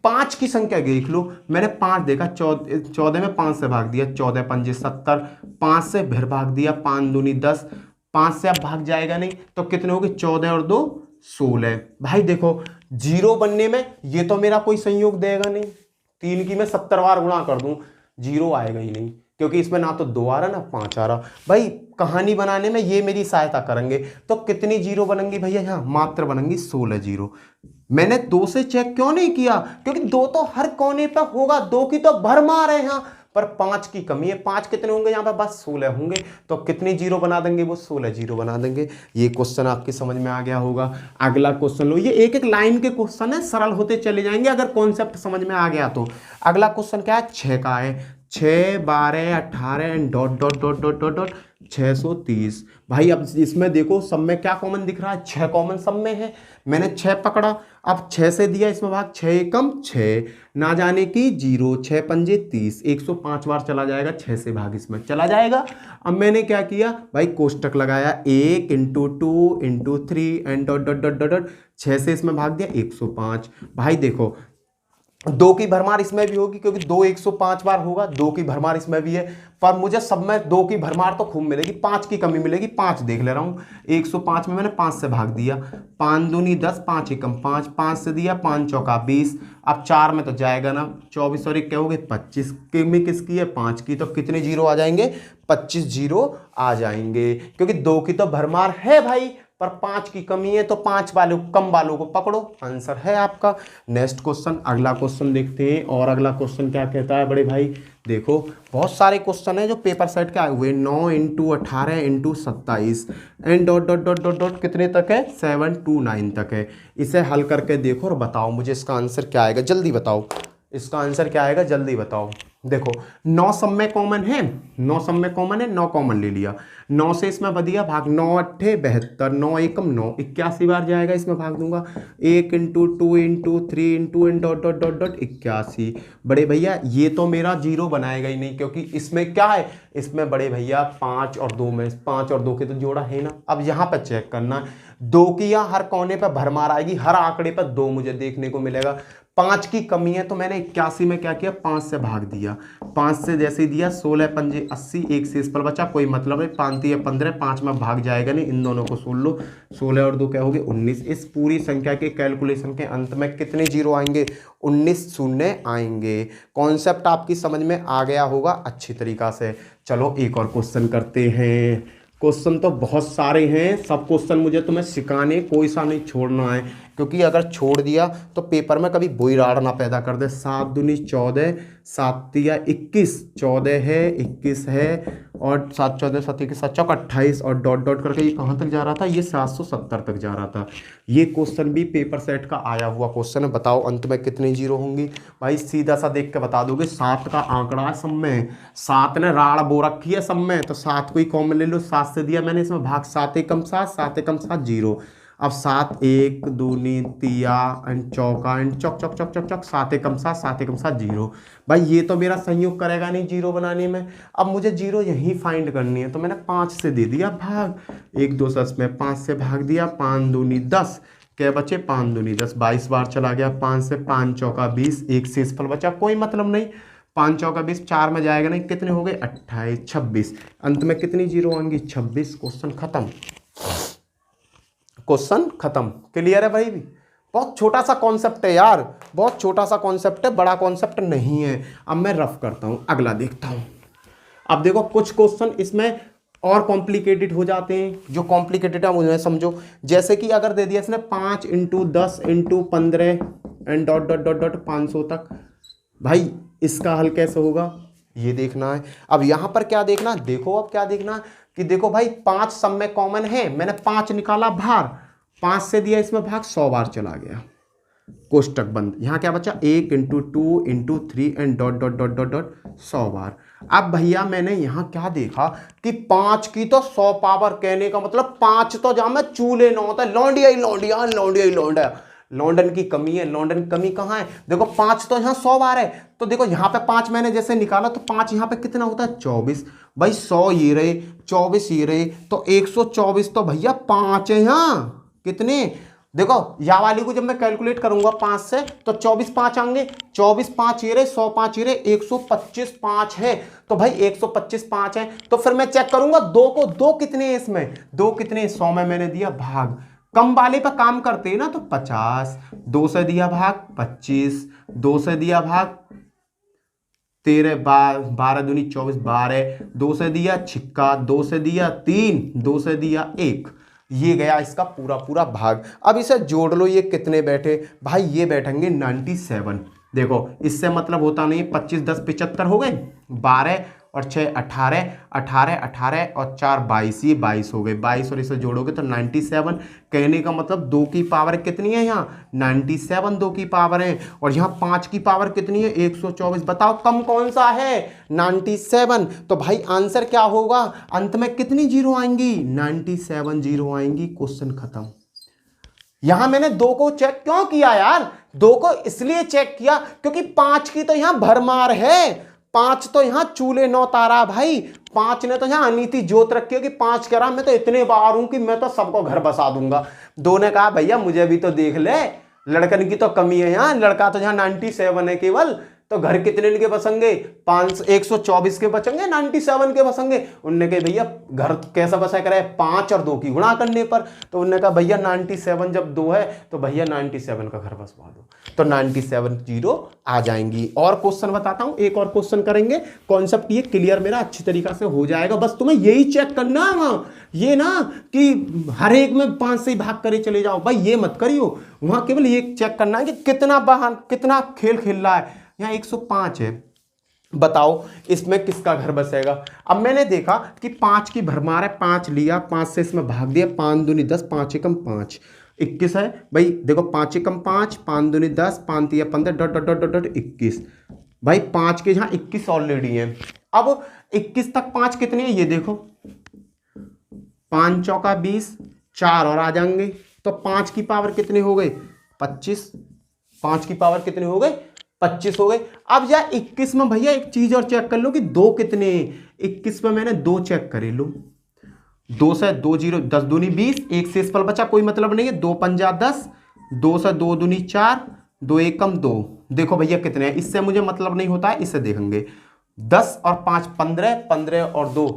5 की संख्या देख लो। मैंने 5 देखा, 14 में 5 से भाग दिया, 14 5 70, 5 से फिर भाग दिया, 5 दूनी 10, 5 से अब भाग जाएगा नहीं तो कितने हो गए, 14 और 2 16। भाई देखो जीरो बनने में ये तो मेरा कोई संयोग देगा नहीं। 3 की मैं 70 बार गुणा कर दूं, जीरो आएगा ही नहीं, क्योंकि इसमें ना तो 2 आ रहा ना 5 आ रहा। भाई कहानी बनाने में ये मेरी सहायता करेंगे। तो कितनी जीरो बनेंगी भैया, यहाँ मात्र बनेंगी 16 जीरो। मैंने 2 से चेक क्यों नहीं किया, क्योंकि 2 तो हर कोने पर होगा, 2 की तो भरमार है यहाँ, पर 5 की कमी है। 5 कितने होंगे यहाँ पर, बस 16 होंगे। तो कितनी जीरो बना देंगे, वो 16 जीरो बना देंगे। ये क्वेश्चन आपकी समझ में आ गया होगा। अगला क्वेश्चन लो, ये एक एक लाइन के क्वेश्चन है, सरल होते चले जाएंगे अगर कॉन्सेप्ट समझ में आ गया तो। अगला क्वेश्चन क्या है, 6 का है। 6 12 18 dot dot dot dot dot dot 630। भाई अब इसमें देखो सब में क्या कॉमन दिख रहा है, 6 कॉमन सब में है। मैंने 6 पकड़ा, अब 6 से दिया इसमें भाग, 6 एकम 6, ना जाने की जीरो, 6 पंजे 30, 105 बार चला जाएगा, 6 से भाग इसमें चला जाएगा। अब मैंने क्या किया भाई, कोष्टक लगाया, 1 × 2 × 3 and dot dot dot dot 6 से इसमें भाग दिया 105। भाई देखो दो की भरमार इसमें भी होगी क्योंकि दो 105 बार होगा, दो की भरमार इसमें भी है, पर मुझे सब में दो की भरमार तो खूब मिलेगी, पांच की कमी मिलेगी। पांच देख ले रहा हूं, 105 में मैंने पांच से भाग दिया, पांच दूनी 10, पांच एकम पांच, पांच से दिया, पांच चौका 20, अब चार में तो जाएगा ना, 24 और एक क्या हो गए 25 की में किसकी है पांच की, तो कितने जीरो आ जाएंगे 25 जीरो आ जाएंगे, क्योंकि दो की तो भरमार है भाई, पर पांच की कमी है, तो पांच वालों कम वालों को पकड़ो, आंसर है आपका। नेक्स्ट क्वेश्चन, अगला क्वेश्चन देखते हैं। और अगला क्वेश्चन क्या कहता है बड़े भाई, देखो बहुत सारे क्वेश्चन है जो पेपर सेट के आए हुए, 9 into 18 into 27 and dot dot dot dot dot कितने तक है 7 to 9 तक है। इसे हल करके देखो और बताओ मुझे इसका आंसर क्या आएगा, जल्दी बताओ इसका आंसर क्या आएगा, जल्दी बताओ। देखो 9 सब में कॉमन है, 9 सब में कॉमन है, 9 कॉमन ले लिया, 9 से इसमें बदिया भाग, 9 अट्ठे 72, 9 एकम 9, 81 बार जाएगा, इसमें भाग दूंगा 1 into 2 into 3 into and dot dot dot dot 81। बड़े भैया ये तो मेरा जीरो बनाएगा ही नहीं, क्योंकि इसमें क्या है, इसमें बड़े भैया 5 और 2 में 5 और 2 के तो जोड़ा है ना। अब यहाँ पर चेक करना, दो की या हर कोने पर भरमार आएगी, हर आंकड़े पर दो मुझे देखने को मिलेगा, पांच की कमी है, तो मैंने 81 में क्या किया 5 से भाग दिया, 5 से जैसे ही दिया 16 पंजे 80, एक से इस पर बचा, कोई मतलब नहीं, 5 या 15, 5 में भाग जाएगा नहीं, इन दोनों को सुन लो, 16 और 2 क्या हो गए 19। इस पूरी संख्या के कैलकुलेशन के अंत में कितने जीरो आएंगे 19 शून्य आएंगे। कॉन्सेप्ट आपकी समझ में आ गया होगा अच्छी तरीका से। चलो एक और क्वेश्चन करते हैं। क्वेश्चन तो बहुत सारे हैं, सब क्वेश्चन मुझे तुम्हें सिखाने, कोई सा नहीं छोड़ना है, क्योंकि अगर छोड़ दिया तो पेपर में कभी बोईराड़ ना पैदा कर दे। 7 दूनी 14, 7 तिया 21, 14 है 21 है, और 7 14 7 21 7 चौक 28, और डॉट डॉट करके ये कहाँ तक जा रहा था, ये 770 तक जा रहा था। ये क्वेश्चन भी पेपर सेट का आया हुआ क्वेश्चन है। बताओ अंत में कितने जीरो होंगी। भाई सीधा सा देख के बता दोगे, 7 का आंकड़ा है सब में, 7 ने राड़ बो रखी है सब में, तो 7 को ही कॉमन ले लो, 7 से दिया मैंने इसमें भाग, 7 एकम 7, 7 एकम 7 जीरो। अब 7 एक दूनी तिया एंड चौका and Chowk Chowk Chowk Chowk Chowk, 7 Ekam 7, 7 Ekam 7 zero. भाई ये तो मेरा संयोग करेगा नहीं जीरो बनाने में। अब मुझे जीरो यहीं फाइंड करनी है, तो मैंने 5 से दे दिया भाग, 1 2 10 में 5 से भाग दिया, 5 दूनी 10, क्या बचे 5 दूनी 10, 22 बार चला गया, 5 से 5 चौका 20, एक से इस पर बचा, कोई मतलब नहीं, 5 चौका 20, 4 में जाएगा नहीं, कितने हो गए 28 26, अंत में कितनी जीरो आएंगी 26। क्वेश्चन खत्म, क्वेश्चन खत्म। क्लियर है भाई भी, बहुत छोटा सा कॉन्सेप्ट है यार, बहुत छोटा सा कॉन्सेप्ट है, बड़ा कॉन्सेप्ट नहीं है। अब मैं रफ करता हूं, अगला देखता हूं। अब देखो कुछ क्वेश्चन इसमें और कॉम्प्लिकेटेड हो जाते हैं, जो कॉम्प्लिकेटेड है मुझे समझो। जैसे कि अगर दे दिया इसने 5 into 10 into 15 and dot dot dot dot 500 तक, भाई इसका हल कैसे होगा ये देखना है। अब यहां पर क्या देखना, देखो अब क्या देखना कि देखो भाई 5 सब में कॉमन है, मैंने 5 निकाला बाहर, 5 से दिया इसमें भाग, 100 बार चला गया, कोष्टक बंद। यहां क्या बचा 1 into 2 into 3 and dot dot dot dot dot 100 बार। अब भैया मैंने यहां क्या देखा कि 5 की तो 100 पावर, कहने का मतलब 5 तो जहां में चूल्हे न होता है, लौंडिया ही लौंडिया, लौंडिया ही लौंडिया, लॉन्डन की कमी है। लॉन्डन की कमी कहाँ है, देखो 5 तो यहाँ 100 बार है, तो देखो यहाँ पे 5 मैंने जैसे निकाला, तो 5 यहाँ पे कितना होता है 24, भाई 100 ये रहे, 24 ये रहे, तो 124 तो भैया 5 है यहाँ, कितने देखो या वाली को जब मैं कैलकुलेट करूंगा 5 से, तो 24 5 आएंगे, 24 5 ये रहे, 100 5 ये रहे, 125 5 है, तो भाई 125 5 है। तो फिर मैं चेक करूंगा दो को, दो कितने हैं इसमें, दो कितने 100 में मैंने दिया भाग, कम वाले पर काम करते हैं ना, तो 50, 2 से दिया भाग 25, 2 से दिया भाग 13, 12 दूनी 24, 12, 2 से दिया छिक्का, 2 से दिया 3, 2 से दिया 1, ये गया इसका पूरा पूरा भाग। अब इसे जोड़ लो, ये कितने बैठे भाई, ये बैठेंगे 97। देखो इससे मतलब होता नहीं, 25 10 75 हो गए, 12 और 6 18, 18 18 और 4 22, ये 22 हो गए, 22 और इसे जोड़ोगे तो 97। कहने का मतलब 2 की पावर कितनी है यहाँ 97, 2 की पावर है, और यहाँ 5 की पावर कितनी है 124। बताओ कम कौन सा है 97। तो भाई आंसर क्या होगा, अंत में कितनी जीरो आएंगी 97 जीरो आएंगी। क्वेश्चन खत्म। यहां मैंने 2 को चेक क्यों किया यार, 2 को इसलिए चेक किया क्योंकि 5 की तो यहां भरमार है, 5 तो यहां चूल्हे नौ तारा भाई, 5 ने तो यहां अनीति जोत रखी है कि 5 कह रहा मैं तो इतने बार हूं कि मैं तो सबको घर बसा दूंगा। 2 ने कहा भैया मुझे भी तो देख ले, लड़कन की तो कमी है यहाँ, लड़का तो यहाँ 97 है केवल। तो घर कितने के बचेंगे? 124 के बचेंगे, 97 के बचेंगे। उनने कहा भैया घर कैसा बसा करे? 5 और 2 की गुणा करने पर। तो उनने कहा भैया 97 जब 2 है तो भैया 97 का घर बसवा दो, तो 97 जीरो आ जाएंगी। और क्वेश्चन बताता हूं, एक और क्वेश्चन करेंगे, कॉन्सेप्ट ये क्लियर मेरा अच्छी तरीका से हो जाएगा। बस तुम्हें यही चेक करना है वहां, ये ना कि हर एक में 5 से ही भाग करे चले जाओ, भाई ये मत करियो। वहां केवल ये चेक करना है कि कितना खेल खेल रहा है। यहाँ 105 है, बताओ इसमें किसका घर बसेगा? अब मैंने देखा कि 5 की भरमार है, 5 लिया, 5 से इसमें भाग दिया, 5 दूनी 10, 5 एकम 5, 21 है भाई। देखो 5 एकम 5, 5 दूनी 10, 5 तिया 15, डॉट डॉट डॉट डॉट 21। भाई 5 के यहाँ 21 ऑलरेडी है। अब 21 तक 5 कितने हैं ये देखो, 5 चौका 20, 4 और आ जाएंगे, तो 5 की पावर कितने हो गए? 25। 5 की पावर कितने हो गए? 25 हो गए। अब या 21 में भैया एक चीज और चेक कर लो कि 2 कितने हैं। 21 में मैंने 2 चेक करे लो, 2 से 2 जीरो, 10 दूनी 20, 1 से इस पर बचा कोई मतलब नहीं है, 2 पंजा 10, 2 से 2 दूनी 4, 2 एकम 2। देखो भैया कितने हैं, इससे मुझे मतलब नहीं होता है, इससे देखेंगे। 10 और 5 15, 15 और 2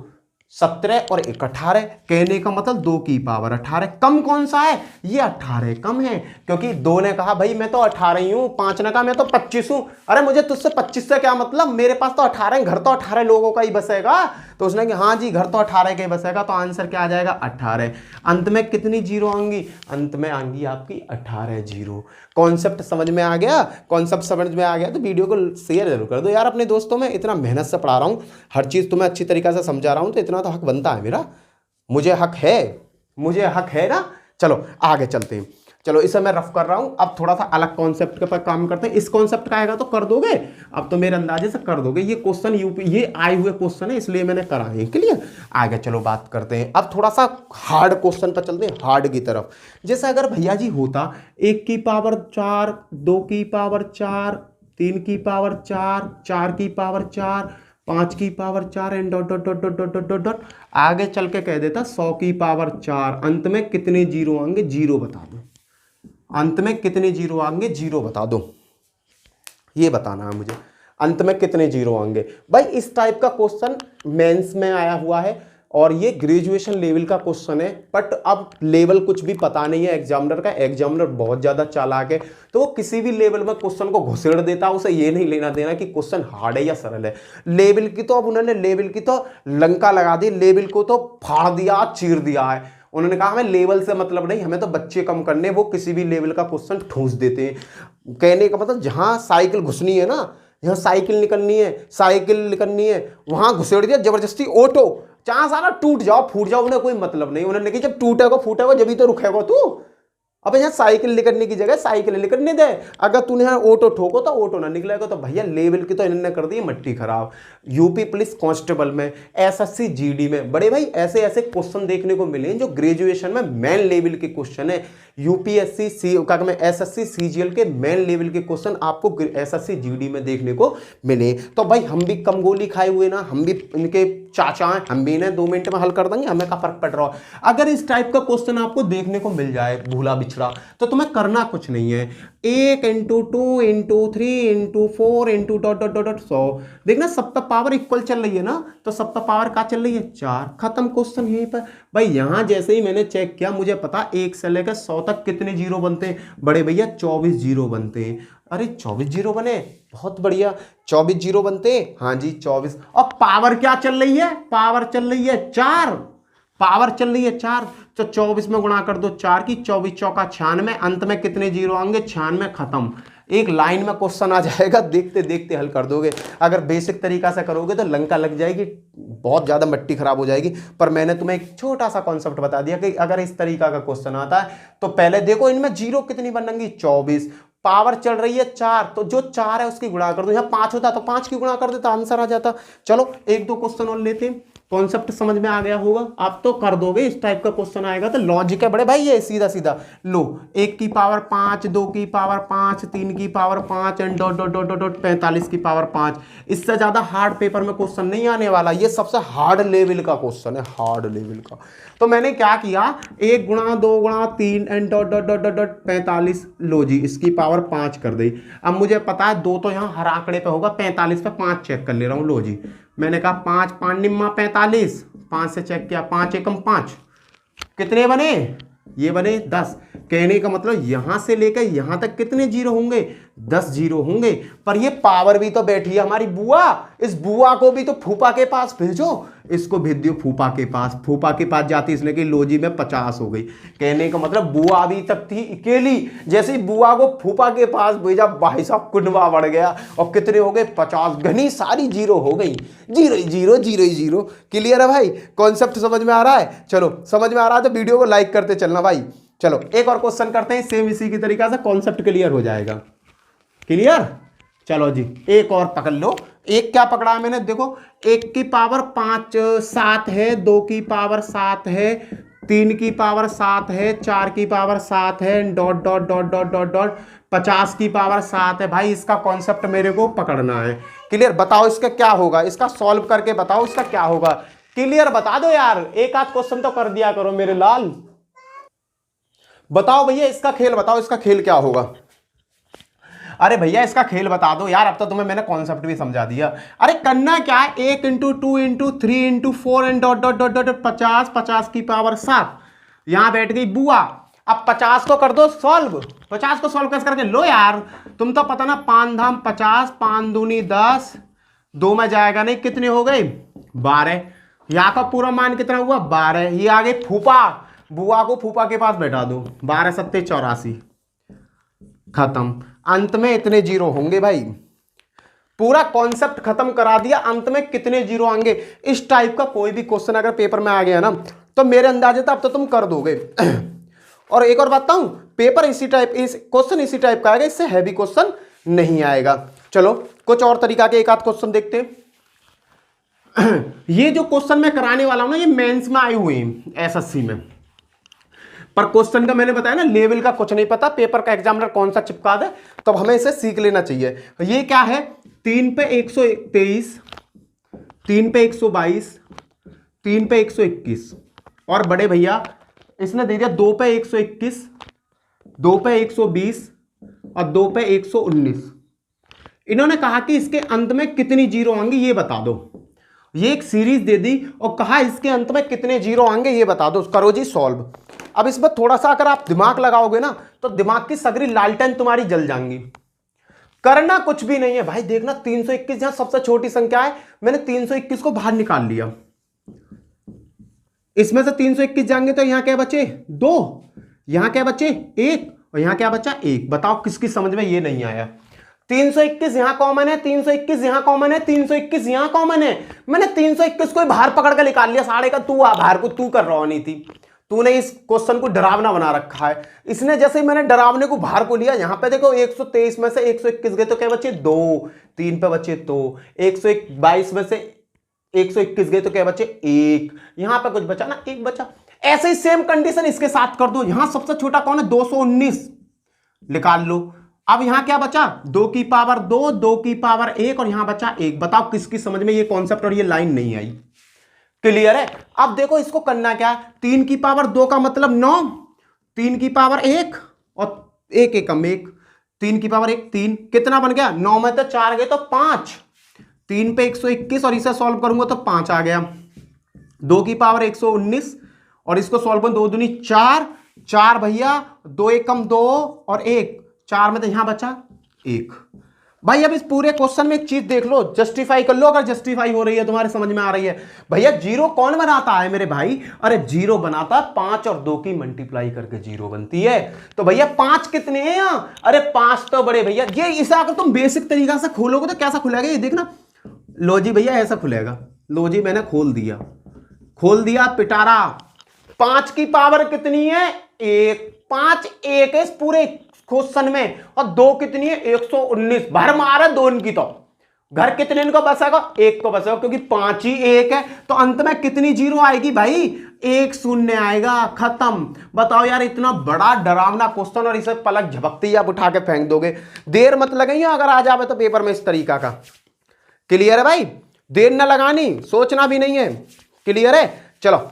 17 और 1 18। कहने का मतलब 2 की पावर 18। कम कौन सा है? ये 18 कम है, क्योंकि 2 ने कहा भाई मैं तो 18 ही हूं, 5 ने कहा मैं तो 25 हूं। अरे मुझे तुझसे 25 से क्या मतलब, मेरे पास तो 18 है, घर तो 18 लोगों का ही बसेगा। तो उसने कहा हाँ जी घर तो 18 के बसेगा, तो आंसर क्या आ जाएगा? 18। अंत में कितनी जीरो आएंगी? अंत में आएंगी आपकी 18 जीरो। कॉन्सेप्ट समझ में आ गया? कॉन्सेप्ट समझ में आ गया तो वीडियो को शेयर जरूर कर दो यार अपने दोस्तों में। इतना मेहनत से पढ़ा रहा हूँ, हर चीज़ तुम्हें अच्छी तरीके से समझा रहा हूँ, तो इतना तो हक बनता है मेरा, मुझे हक है ना। चलो आगे चलते हैं। चलो इसे मैं रफ कर रहा हूं, अब थोड़ा सा अलग कॉन्सेप्ट के पर काम करते हैं। इस कॉन्सेप्ट का आएगा तो कर दोगे, अब तो मेरे अंदाजे से कर दोगे। ये क्वेश्चन यूपी ये आए हुए क्वेश्चन है, इसलिए मैंने करा है। क्लियर? आगे चलो बात करते हैं, अब थोड़ा सा हार्ड क्वेश्चन पर चलते हैं, हार्ड की तरफ। जैसे अगर भैया जी होता 1 की पावर 4, 2 की पावर 4, 3 की पावर 4, 4 की पावर 4, 5 की power 4 and dot dot dot dot dot dot dot, आगे चल के कह देता 100 की पावर 4। अंत में कितने जीरो आएंगे? जीरो बता दो। अंत में कितने जीरो आएंगे? जीरो बता दो, ये बताना है मुझे। अंत में कितने जीरो आएंगे? भाई इस टाइप का क्वेश्चन मेंस में आया हुआ है, और ये ग्रेजुएशन लेवल का क्वेश्चन है। बट अब लेवल कुछ भी पता नहीं है एग्जामिनर का, एग्जामिनर बहुत ज्यादा चालाक है, तो वो किसी भी लेवल में क्वेश्चन को घुसेड़ देता, उसे ये नहीं लेना देना कि क्वेश्चन हार्ड है या सरल है। लेवल की तो अब उन्होंने लेवल की तो लंका लगा दी, लेवल को तो फाड़ दिया, चीर दिया है। उन्होंने कहा हमें लेवल से मतलब नहीं, हमें तो बच्चे कम करने, वो किसी भी लेवल का क्वेश्चन ठूस देते हैं। कहने का मतलब जहां साइकिल घुसनी है ना, जहां साइकिल निकलनी है वहां घुसेड़ दिया जबरदस्ती ऑटो, चाहे सारा टूट जाओ फूट जाओ, उन्हें कोई मतलब नहीं। उन्होंने कहा जब टूटेगा फूटेगा जब ही तो रुकेगा तू। अब यहाँ साइकिल निकलने की जगह साइकिल निकलने दे, अगर तूने यहाँ ऑटो ठोको तो ऑटो ना निकलेगा। तो भैया लेवल की तो इन्होंने कर दी मट्टी खराब। यूपी पुलिस कांस्टेबल में, एसएससी जीडी में बड़े भाई ऐसे ऐसे क्वेश्चन देखने को मिले जो ग्रेजुएशन में मेन लेवल के क्वेश्चन है। यूपीएससी एसएससी सीजीएल के मेन लेवल के क्वेश्चन आपको एसएससी जीडी में देखने को मिले। तो भाई हम भी कम गोली खाए हुए ना, हम भी इनके चाचा हैं, हम भी इन्हें 2 मिनट में हल कर देंगे, हमें क्या फर्क पड़ रहा है। अगर इस टाइप का क्वेश्चन आपको देखने को मिल जाए भूला बिछड़ा, तो तुम्हें करना कुछ नहीं है, 1 × 2 × 3 × 4 × डॉट डॉट डॉट 100। देखना सबका पावर इक्वल चल रही है ना, तो सबका पावर क्या चल रही है? 4। खत्म क्वेश्चन यहीं पर। भाई यहां जैसे ही मैंने चेक किया मुझे पता 1 से लेकर 100 तक कितने जीरो बनते हैं? बड़े भैया 24 जीरो बनते हैं। अरे 24 जीरो बने, बहुत बढ़िया, 24 जीरो बनते हैं। हाँ जी 24। और पावर क्या चल रही है? पावर चल रही है 4, पावर चल रही है 4, तो 24 में गुणा कर दो 4 की, 24 चौका 96। अंत में कितने जीरो आएंगे? 96। खत्म। एक लाइन में क्वेश्चन आ जाएगा, देखते देखते हल कर दोगे। अगर बेसिक तरीका से करोगे तो लंका लग जाएगी, बहुत ज्यादा मट्टी खराब हो जाएगी। पर मैंने तुम्हें एक छोटा सा कॉन्सेप्ट बता दिया कि अगर इस तरीका का क्वेश्चन आता है तो पहले देखो इनमें जीरो कितनी बनेंगी? 24। पावर चल रही है 4, तो जो 4 है उसकी गुणा कर दो। यहाँ 5 होता तो 5 की गुणा कर देता, आंसर आ जाता। चलो 1-2 क्वेश्चन और लेते हैं। कॉन्सेप्ट समझ में आ गया होगा, आप तो कर दोगे। इस टाइप का क्वेश्चन आएगा तो लॉजिक है बड़े भाई, ये सीधा सीधा लो 1 की पावर 5, 2 की पावर 5, 3 की power 5 and dot dot dot dot dot 45 की पावर 5। इससे ज्यादा हार्ड पेपर में क्वेश्चन नहीं आने वाला, ये सबसे हार्ड लेवल का क्वेश्चन है, हार्ड लेवल का। तो मैंने क्या किया, 1 गुणा 2 गुणा 3 and dot dot dot dot dot 45, लो जी इसकी पावर 5 कर दी। अब मुझे पता है 2 तो यहाँ हर आंकड़े पे होगा, 45 पे 5 चेक कर ले रहा हूँ। लो जी मैंने कहा 5 5 निम्मा 45, 5 से चेक किया, 5 एकम 5, कितने बने, ये बने 10। कहने का मतलब यहां से लेकर यहां तक कितने जीरो होंगे, 10 जीरो होंगे। पर ये पावर भी तो बैठी है हमारी बुआ, इस बुआ को भी तो फूफा के पास भेजो, इसको भेज दियो फूफा के पास। फूफा के पास जाती इसलिए कि लोजी में 50 हो गई। कहने का मतलब बुआ अभी तक थी अकेली, जैसे ही बुआ को फूफा के पास भेजा भाई साहब कुंडवा बढ़ गया और कितने हो गए 50, घनी सारी जीरो हो गई, zero zero zero zero. Clear है भाई, कॉन्सेप्ट समझ में आ रहा है? चलो समझ में आ रहा है तो वीडियो को लाइक करते चलना भाई। चलो एक और क्वेश्चन करते हैं, सेम इसी की तरीका से कॉन्सेप्ट क्लियर हो जाएगा। क्लियर? चलो जी एक और पकड़ लो। एक क्या पकड़ा है मैंने, देखो 1 की पावर 5 7 है, 2 की पावर 7 है, 3 की पावर 7 है, 4 की पावर 7 है, dot dot dot dot dot dot 50 की पावर 7 है। भाई इसका कॉन्सेप्ट मेरे को पकड़ना है। क्लियर? बताओ इसका क्या होगा, इसका सॉल्व करके बताओ इसका क्या होगा। क्लियर? बता दो यार, एक आध क्वेश्चन तो कर दिया करो मेरे लाल। बताओ भैया इसका खेल बताओ, इसका खेल क्या होगा। अरे भैया इसका खेल बता दो यार, अब तो तुम्हें मैंने कॉन्सेप्ट भी समझा दिया। अरे करना क्या है, 1 into 2 into 3 into 4 and dot dot dot dot 50, 50 की पावर 7। यहां बैठ गई बुआ, अब 50 को कर दो सॉल्व। 50 को सॉल्व कैसे करके, लो यार तुम तो पता ना 5 धाम 50, 5 दूनी 10, 2 में जाएगा नहीं, कितने हो गए 12। यहाँ का पूरा मान कितना हुआ 12। ये आगे फूफा, बुआ को फूफा के पास बैठा दो, 12 सत्ते 84, खत्म। अंत में इतने जीरो होंगे भाई, पूरा कॉन्सेप्ट खत्म करा दिया। अंत में कितने जीरो आएंगे, इस टाइप का कोई भी क्वेश्चन अगर पेपर में आ गया ना तो मेरे अंदाजे तो अब तो तुम कर दोगे। और एक और बात बताऊं, पेपर इसी टाइप, इस क्वेश्चन इसी टाइप का आएगा, इससे हैवी क्वेश्चन नहीं आएगा। चलो कुछ और तरीका के एक आध क्वेश्चन देखते हैं। ये जो क्वेश्चन मैं कराने वाला हूं ना, ये मेंस में आए हुए हैं एसएससी में, पर क्वेश्चन का मैंने बताया ना लेवल का कुछ नहीं पता, पेपर का एग्जामिनर कौन सा चिपका दे, तो हमें इसे सीख लेना चाहिए। ये क्या है, 3 पे 123, 3 पे 122, 3 पे 121, और बड़े भैया इसने दे दिया 2 पे 121, 2 पे 120 और 2 पे 119। इन्होंने कहा कि इसके अंत में कितनी जीरो आएंगे ये बता दो। ये एक सीरीज दे दी और कहा इसके अंत में कितने जीरो आएंगे ये बता दो, करो जी सॉल्व। अब इसमें थोड़ा सा अगर आप दिमाग लगाओगे ना तो दिमाग की सगरी लालटेन तुम्हारी जल जाएंगी। करना कुछ भी नहीं है भाई, देखना 321 यहां सबसे छोटी संख्या है, मैंने 321 को बाहर निकाल लिया। इसमें से 321 जाएंगे तो यहां क्या बचे 2, यहां क्या बचे 1 और यहां क्या बचा 1। बताओ किसकी समझ में ये नहीं आया। 321 यहां कॉमन है, 321 यहां कॉमन है, 321 यहां कॉमन है, मैंने 321 को बाहर पकड़ कर निकाल लिया। साढ़े का तू आ बाहर को, तू कर रहा नहीं थी, तूने इस क्वेश्चन को डरावना बना रखा है। इसने जैसे मैंने डरावने को बाहर को लिया, यहां पे देखो 123 में से 121 गए तो क्या बचे 2, 3 पे बचे 2, 122 में से 121 गए तो क्या बचे 1, यहां पे कुछ बचा ना 1 बचा। ऐसे ही सेम कंडीशन इसके साथ कर दो। यहां सबसे छोटा कौन है 219, निकाल लो। अब यहां क्या बचा 2 की पावर 2, 2 की पावर 1 और यहां बचा 1। बताओ किसकी समझ में ये कॉन्सेप्ट और ये लाइन नहीं आई। क्लियर है? अब देखो इसको करना क्या है, 3 की पावर 2 का मतलब 9, 3 की पावर 1 और 1 एकम 1, 3 की पावर 1 3, कितना बन गया 9 में तो 4 गए तो 5, 3 पे 121 और इसे सॉल्व करूंगा तो 5 आ गया। 2 की पावर 119 और इसको सॉल्व करूं 2 दूनी 4, 4 भैया 2 एकम 2 और 1, 4 में तो यहां बचा 1। भाई अब इस पूरे क्वेश्चन में एक चीज देख लो, जस्टिफाई कर लो अगर जस्टिफाई हो रही है तुम्हारे समझ में आ रही है। भैया जीरो कौन बनाता है मेरे भाई, अरे जीरो बनाता है 5 और 2 की मल्टीप्लाई करके जीरो बनती है। तो भैया 5 कितने हैं यहां, अरे 5 तो बड़े भैया ये, इसे अगर तुम बेसिक तरीका से खोलोगे तो कैसा खुलेगा ये देखना। लो जी भैया ऐसा खुलेगा, लो जी मैंने खोल दिया पिटारा। 5 की पावर कितनी है 1, 5 1 है पूरे क्वेश्चन में, और 2 कितनी है 119, भर मार है 2 की तो घर कितने इनको बचेगा, एक को बचेगा, क्योंकि 5 ही एक है, तो अंत में कितनी जीरो आएगी भाई, एक शून्य आएगा, खत्म। बताओ यार, इतना बड़ा डरावना क्वेश्चन और इसे पलक झपकती आप उठा के फेंक दोगे। देर मत लगाइए अगर आ जावे तो पेपर में इस तरीका का। क्लियर है भाई, देर ना लगानी, सोचना भी नहीं है। क्लियर है, चलो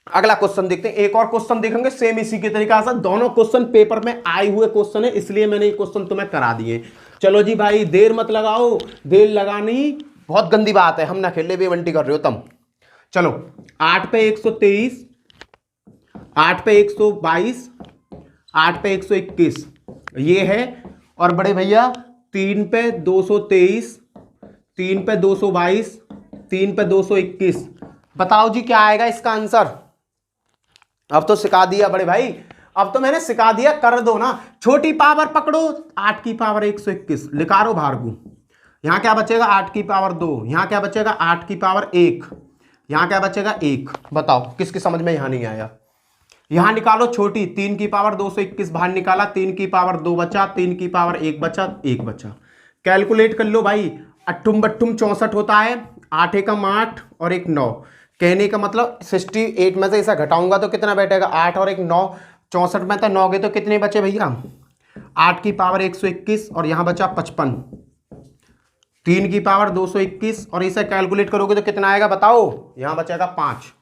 अगला क्वेश्चन देखते हैं। एक और क्वेश्चन देखेंगे सेम इसी के तरीका से। दोनों क्वेश्चन पेपर में आए हुए क्वेश्चन है, इसलिए मैंने ये क्वेश्चन तुम्हें करा दिए। चलो जी भाई, देर मत लगाओ, देर लगानी बहुत गंदी बात है, हम ना खेले बेवंटी कर रहे हो तुम। चलो 8 पे 123, 8 पे 122, 8 पे 121 ये है, और बड़े भैया 3 पे 223, 3 पे 222, 3 पे 221। बताओ जी क्या आएगा इसका आंसर। अब तो सिखा दिया बड़े भाई, अब तो मैंने सिखा दिया, कर दो ना। छोटी पावर पकड़ो, 8 की पावर 121 लिखारो भार्गु। यहां क्या बचेगा, 8 की पावर 2, यहां क्या बचेगा 8 की पावर 1, यहां क्या बचेगा 1। बताओ किसकी समझ में यहां नहीं आया। यहां निकालो छोटी, 3 की पावर 221 बाहर निकाला, 3 की पावर 2 बचा, 3 की पावर 1 बचा, 1 बचा। कैलकुलेट कर लो भाई, अट्ठुम बट्ठुम 64 होता है, 8 एकम 8 और 1 9। कहने का मतलब 68 में से इसे घटाऊंगा तो कितना बैठेगा, 8 और 1 9, 64 में तो 9 गए तो कितने बचे भैया, 8 की पावर 121 और यहां बचा 55, 3 की पावर 221 और इसे कैलकुलेट करोगे तो कितना आएगा बताओ, यहां बचेगा 5,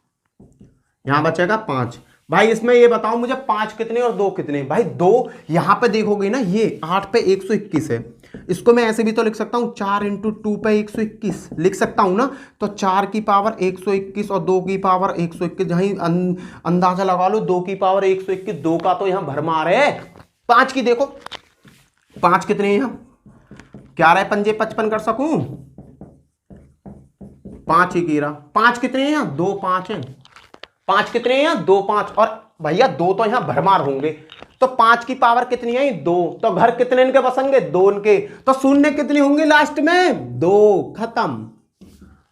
यहां बचेगा 5। भाई इसमें ये बताओ मुझे 5 कितने और 2 कितने। भाई 2 यहां पे देखोगे ना, ये 8 पे 121 है, इसको मैं ऐसे भी तो लिख सकता हूं, 4 × 2 पे 121 लिख सकता हूं ना। तो 4 की पावर 121 और 2 की पावर 121, जहां अंदाजा लगा लो, 2 की पावर 121, 2 का तो यहां भरमार है। 5 की देखो, 5 कितने हैं यहां, क्या रहे पंजे 55 कर सकूं, 5 ही गिरा। 5 कितने हैं यहां, 2 5 है, 5 कितने हैं यहां, 2 5, और भैया 2 तो यहां भरमार होंगे, तो 5 की पावर कितनी है 2, तो घर कितने इनके बसेंगे 2 इनके, तो शून्य कितनी होंगी लास्ट में 2, खत्म।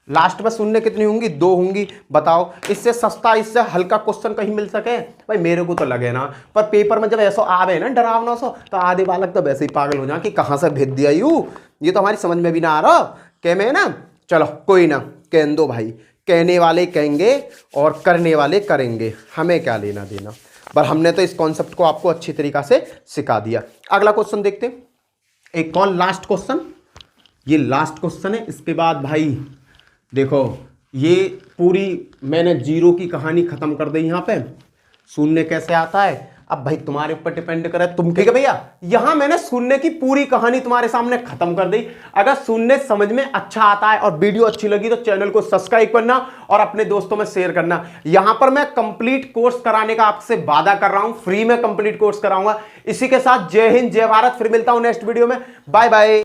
लास्ट में शून्य कितनी होंगी 2 होंगी। बताओ इससे सस्ता इससे हल्का क्वेश्चन कहीं मिल सके भाई, मेरे को तो लगे ना, पर पेपर में जब ऐसा आवे ना डरावना सो, तो आधे बालक तो वैसे ही पागल हो जाए कि कहां से भेज दिया ये तो हमारी समझ में भी ना आ रहा कह में ना। चलो कोई ना, कह दो भाई, कहने वाले कहेंगे और करने वाले करेंगे, हमें क्या लेना देना। पर हमने तो इस कॉन्सेप्ट को आपको अच्छी तरीका से सिखा दिया। अगला क्वेश्चन देखते हैं, एक और लास्ट क्वेश्चन, ये लास्ट क्वेश्चन है। इसके बाद भाई देखो, ये पूरी मैंने जीरो की कहानी खत्म कर दी। यहां पे शून्य कैसे आता है, अब भाई तुम्हारे ऊपर डिपेंड करे तुम, ठीक है भैया। यहां मैंने शून्य की पूरी कहानी तुम्हारे सामने खत्म कर दी। अगर शून्य समझ में अच्छा आता है और वीडियो अच्छी लगी तो चैनल को सब्सक्राइब करना और अपने दोस्तों में शेयर करना। यहां पर मैं कंप्लीट कोर्स कराने का आपसे वादा कर रहा हूं, फ्री में कंप्लीट कोर्स कराऊंगा। इसी के साथ जय हिंद जय भारत, फिर मिलता हूं नेक्स्ट वीडियो में, बाय बाय।